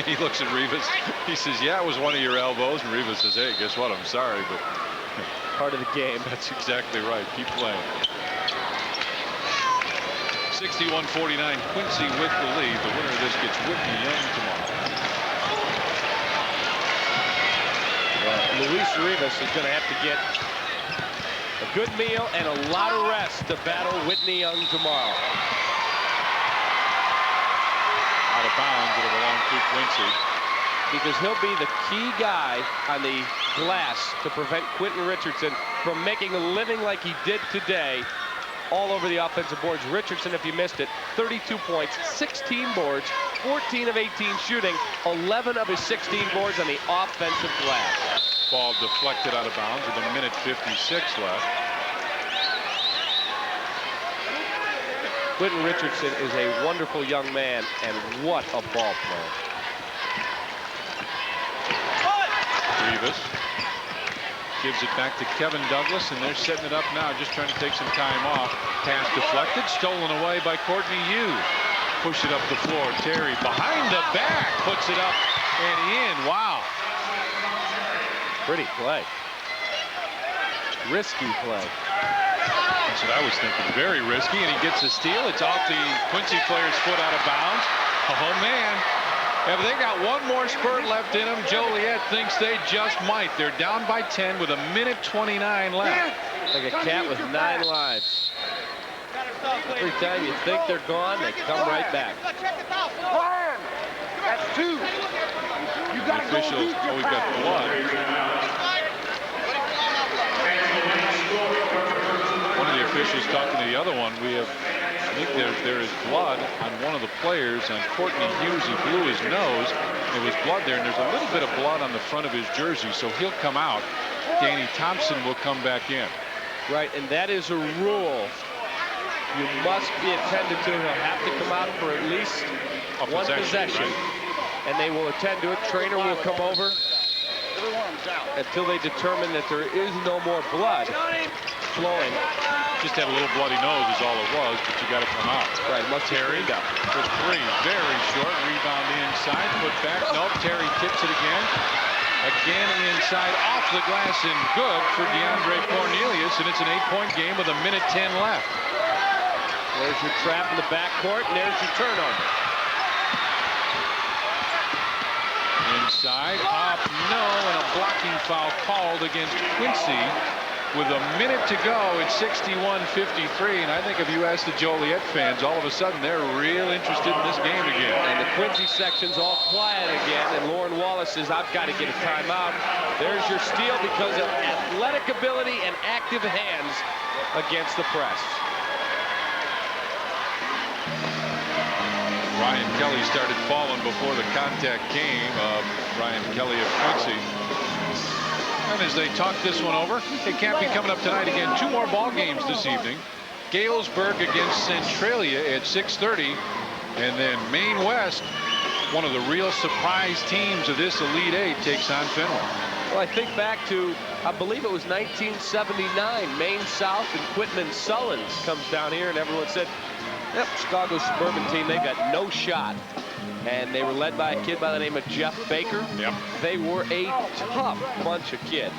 He looks at Rivas. He says, yeah, it was one of your elbows. And Rivas says, hey, guess what? I'm sorry, but part of the game. That's exactly right. Keep playing. 61-49. Quincy with the lead. The winner of this gets Whitney Young tomorrow. Luis Rivas is going to have to get a good meal and a lot of rest to battle Whitney Young tomorrow. Out of bounds, it'll belong to Quincy. Because he'll be the key guy on the glass to prevent Quentin Richardson from making a living like he did today all over the offensive boards. Richardson, if you missed it, 32 points, 16 boards, 14 of 18 shooting, 11 of his 16 boards on the offensive glass. Ball deflected out of bounds with a minute 56 left. Quentin Richardson is a wonderful young man, and what a ball player. Rivas gives it back to Kevin Douglas, and they're setting it up now, just trying to take some time off. Pass deflected, stolen away by Courtney Hughes. Push it up the floor. Terry behind the back, puts it up and in. Wow. Pretty play. Risky play. That's what I was thinking. Very risky, and he gets a steal. It's off the Quincy player's foot out of bounds. Oh, man. If they got one more spurt left in them, Joliet thinks they just might. They're down by 10 with a minute 29 left. Like a cat with 9 lives. Every time you think they're gone, they come right back. That's 2. You got to go beat your we've got blood. One of the officials talking to the other one. We have, I think there is blood on one of the players, on Courtney Hughes. He blew his nose. There was blood there, and there's a little bit of blood on the front of his jersey, so he'll come out. Danny Thompson will come back in. Right, and that is a rule. You must be attended to. He'll have to come out for at least one possession. Right? And they will attend to it. Trainer will come over until they determine that there is no more blood flowing. Just had a little bloody nose is all it was, but you got to come out. Right, Terry for 3. Very short. Rebound inside. Put back. Nope. Terry tips it again. Again inside, off the glass, and good for DeAndre Cornelius, and it's an 8-point game with a minute 10 left. There's your trap in the backcourt, and there's your turnover. Inside, up, no, and a blocking foul called against Quincy. With a minute to go, it's 61-53, and I think if you ask the Joliet fans, all of a sudden they're real interested in this game again. And the Quincy section's all quiet again, and Lauren Wallace says, I've got to get a timeout. There's your steal because of athletic ability and active hands against the press. Ryan Kelly started falling before the contact came of Ryan Kelly of Quincy. And as they talk this one over, it can't be coming up tonight again. 2 more ball games this evening. Galesburg against Centralia at 6:30. And then Maine West, one of the real surprise teams of this Elite Eight, takes on Fenway. Well, I think back to, I believe it was 1979, Maine South and Quitman Sullins comes down here, and everyone said, yep, Chicago Suburban team, they've got no shot. And they were led by a kid by the name of Jeff Baker. Yep. They were a tough bunch of kids.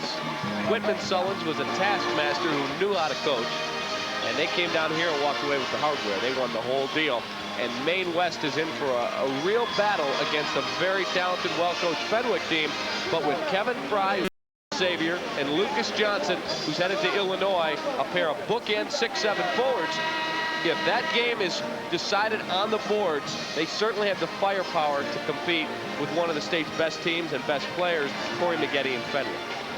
Quitman Sullins was a taskmaster who knew how to coach. And they came down here and walked away with the hardware. They won the whole deal. And Maine West is in for a real battle against a very talented, well-coached Fenwick team. But with Kevin Fry, Xavier, and Lucas Johnson, who's headed to Illinois, a pair of bookend 6'7" forwards, if that game is decided on the boards, they certainly have the firepower to compete with one of the state's best teams and best players, Corey McGetty and Fenwick.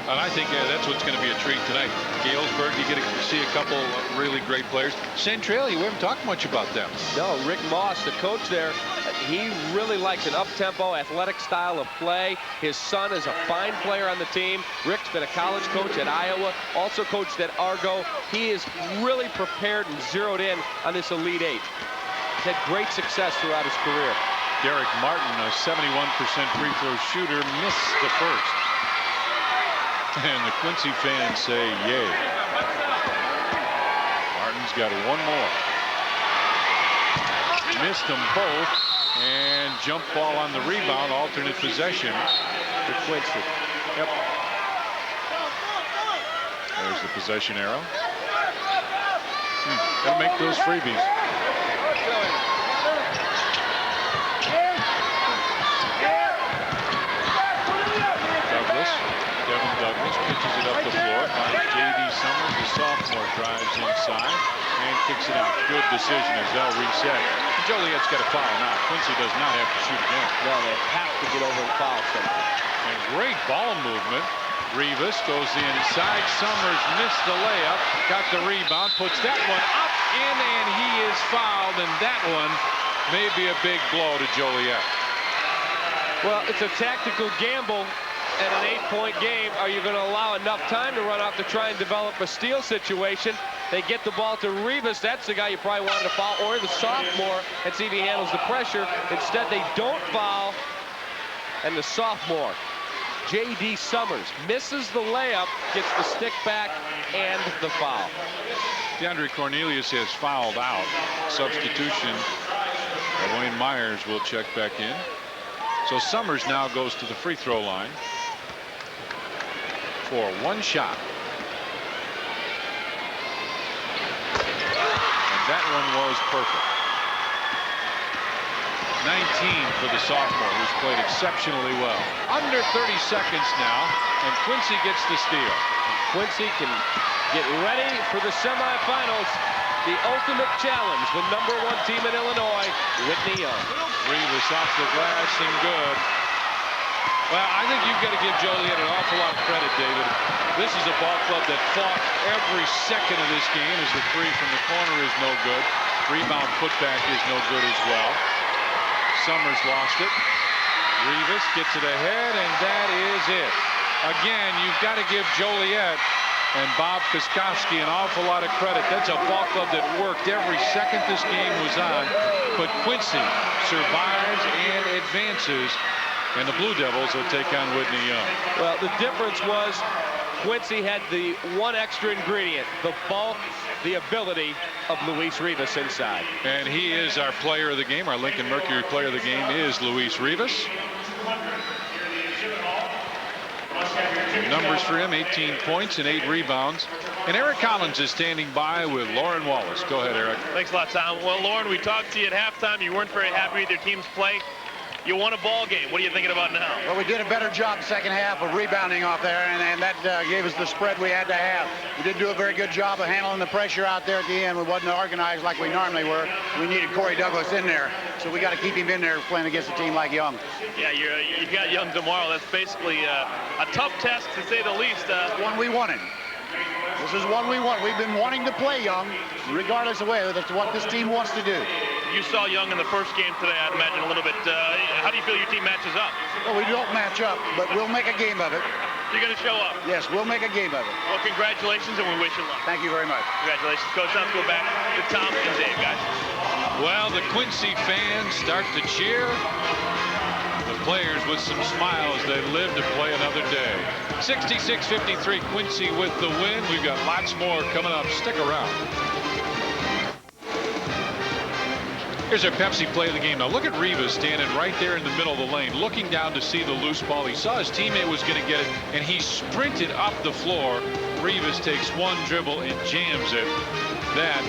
And I think that's what's going to be a treat tonight. Galesburg, you get to see a couple of really great players. Centralia, we haven't talked much about them. No, Rick Moss, the coach there, he really likes an up-tempo, athletic style of play. His son is a fine player on the team. Rick's been a college coach at Iowa, also coached at Argo. He is really prepared and zeroed in on this Elite Eight. He's had great success throughout his career. Derek Martin, a 71% free throw shooter, missed the first. And the Quincy fans say yay. Martin's got one more. Missed them both. And jump ball on the rebound, alternate possession to Quincy. Yep. There's the possession arrow. Gotta make those freebies. Douglas pitches it up the floor. Finds J.D. Summers, the sophomore, drives inside and kicks it out. Good decision as they'll reset. Joliet's got a foul now. Quincy does not have to shoot again. No, they have to get over and foul somebody. And great ball movement. Rivas goes inside. Summers missed the layup. Got the rebound. Puts that one up in, and he is fouled. And that one may be a big blow to Joliet. Well, it's a tactical gamble. At an 8-point game, are you going to allow enough time to run out to try and develop a steal situation? They get the ball to Rivas. That's the guy you probably wanted to foul, or the sophomore, and see if he handles the pressure. Instead, they don't foul, and the sophomore, J.D. Summers, misses the layup, gets the stick back, and the foul. DeAndre Cornelius has fouled out. Substitution. Wayne Myers will check back in. So Summers now goes to the free throw line for one shot. And that one was perfect. 19 for the sophomore, who's played exceptionally well. Under 30 seconds now, and Quincy gets the steal. Quincy can get ready for the semifinals. The ultimate challenge, the #1 team in Illinois, Whitney Young. Rivas off the glass and good. Well, I think you've got to give Joliet an awful lot of credit, David. This is a ball club that fought every second of this game as the three from the corner is no good. Rebound putback is no good as well. Summers lost it. Rivas gets it ahead, and that is it. Again, you've got to give Joliet and Bob Koskowski an awful lot of credit. That's a ball club that worked every second this game was on. But Quincy survives and advances, and the Blue Devils will take on Whitney Young. Well, the difference was Quincy had the one extra ingredient, the bulk, the ability of Luis Rivas inside. And he is our player of the game. Our Lincoln Mercury player of the game is Luis Rivas. Numbers for him, 18 points and 8 rebounds. And Eric Collins is standing by with Lauren Wallace. Go ahead, Eric. Thanks a lot, Tom. Well, Lauren, we talked to you at halftime. You weren't very happy with your team's play. You won a ball game. What are you thinking about now? Well, we did a better job second half of rebounding off there, and that gave us the spread we had to have. We didn't do a very good job of handling the pressure out there at the end. We wasn't organized like we normally were. We needed Corey Douglas in there, so we got to keep him in there playing against a team like Young. Yeah, you got Young tomorrow. That's basically a tough test, to say the least. One we wanted. This is one we want. We've been wanting to play Young, regardless of whether that's what this team wants to do. You saw Young in the first game today, I'd imagine, a little bit. How do you feel your team matches up? Well, we don't match up, but we'll make a game of it. You're going to show up? Yes, we'll make a game of it. Well, congratulations, and we wish you luck. Thank you very much. Congratulations, Coach. Now let's go back to Tom and Dave, guys. Well, the Quincy fans start to cheer. The players with some smiles. They live to play another day. 66-53, Quincy with the win. We've got lots more coming up. Stick around. Here's our Pepsi play of the game. Now look at Rivas standing right there in the middle of the lane, looking down to see the loose ball. He saw his teammate was going to get it, and he sprinted up the floor. Rivas takes one dribble and jams it. That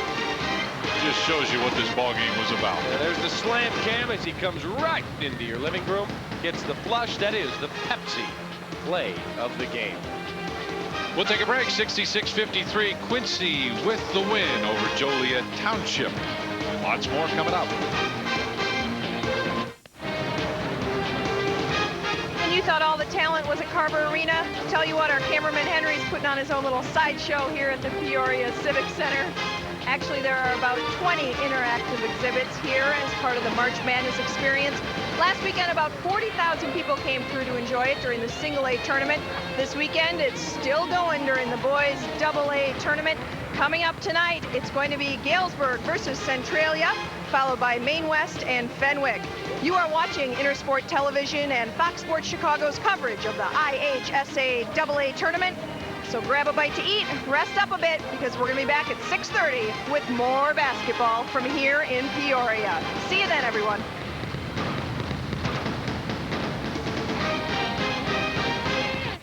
just shows you what this ball game was about. There's the slam cam as he comes right into your living room. Gets the flush. That is the Pepsi play of the game. We'll take a break. 66-53, Quincy with the win over Joliet Township. Lots more coming up. And you thought all the talent was at Carver Arena? Tell you what, our cameraman Henry's putting on his own little sideshow here at the Peoria Civic Center. Actually, there are about 20 interactive exhibits here as part of the March Madness experience. Last weekend, about 40,000 people came through to enjoy it during the Single A tournament. This weekend, it's still going during the boys Double A tournament. Coming up tonight, it's going to be Galesburg versus Centralia, followed by Maine West and Fenwick. You are watching Intersport Television and Fox Sports Chicago's coverage of the IHSA AA tournament. So grab a bite to eat, rest up a bit, because we're going to be back at 6:30 with more basketball from here in Peoria. See you then, everyone.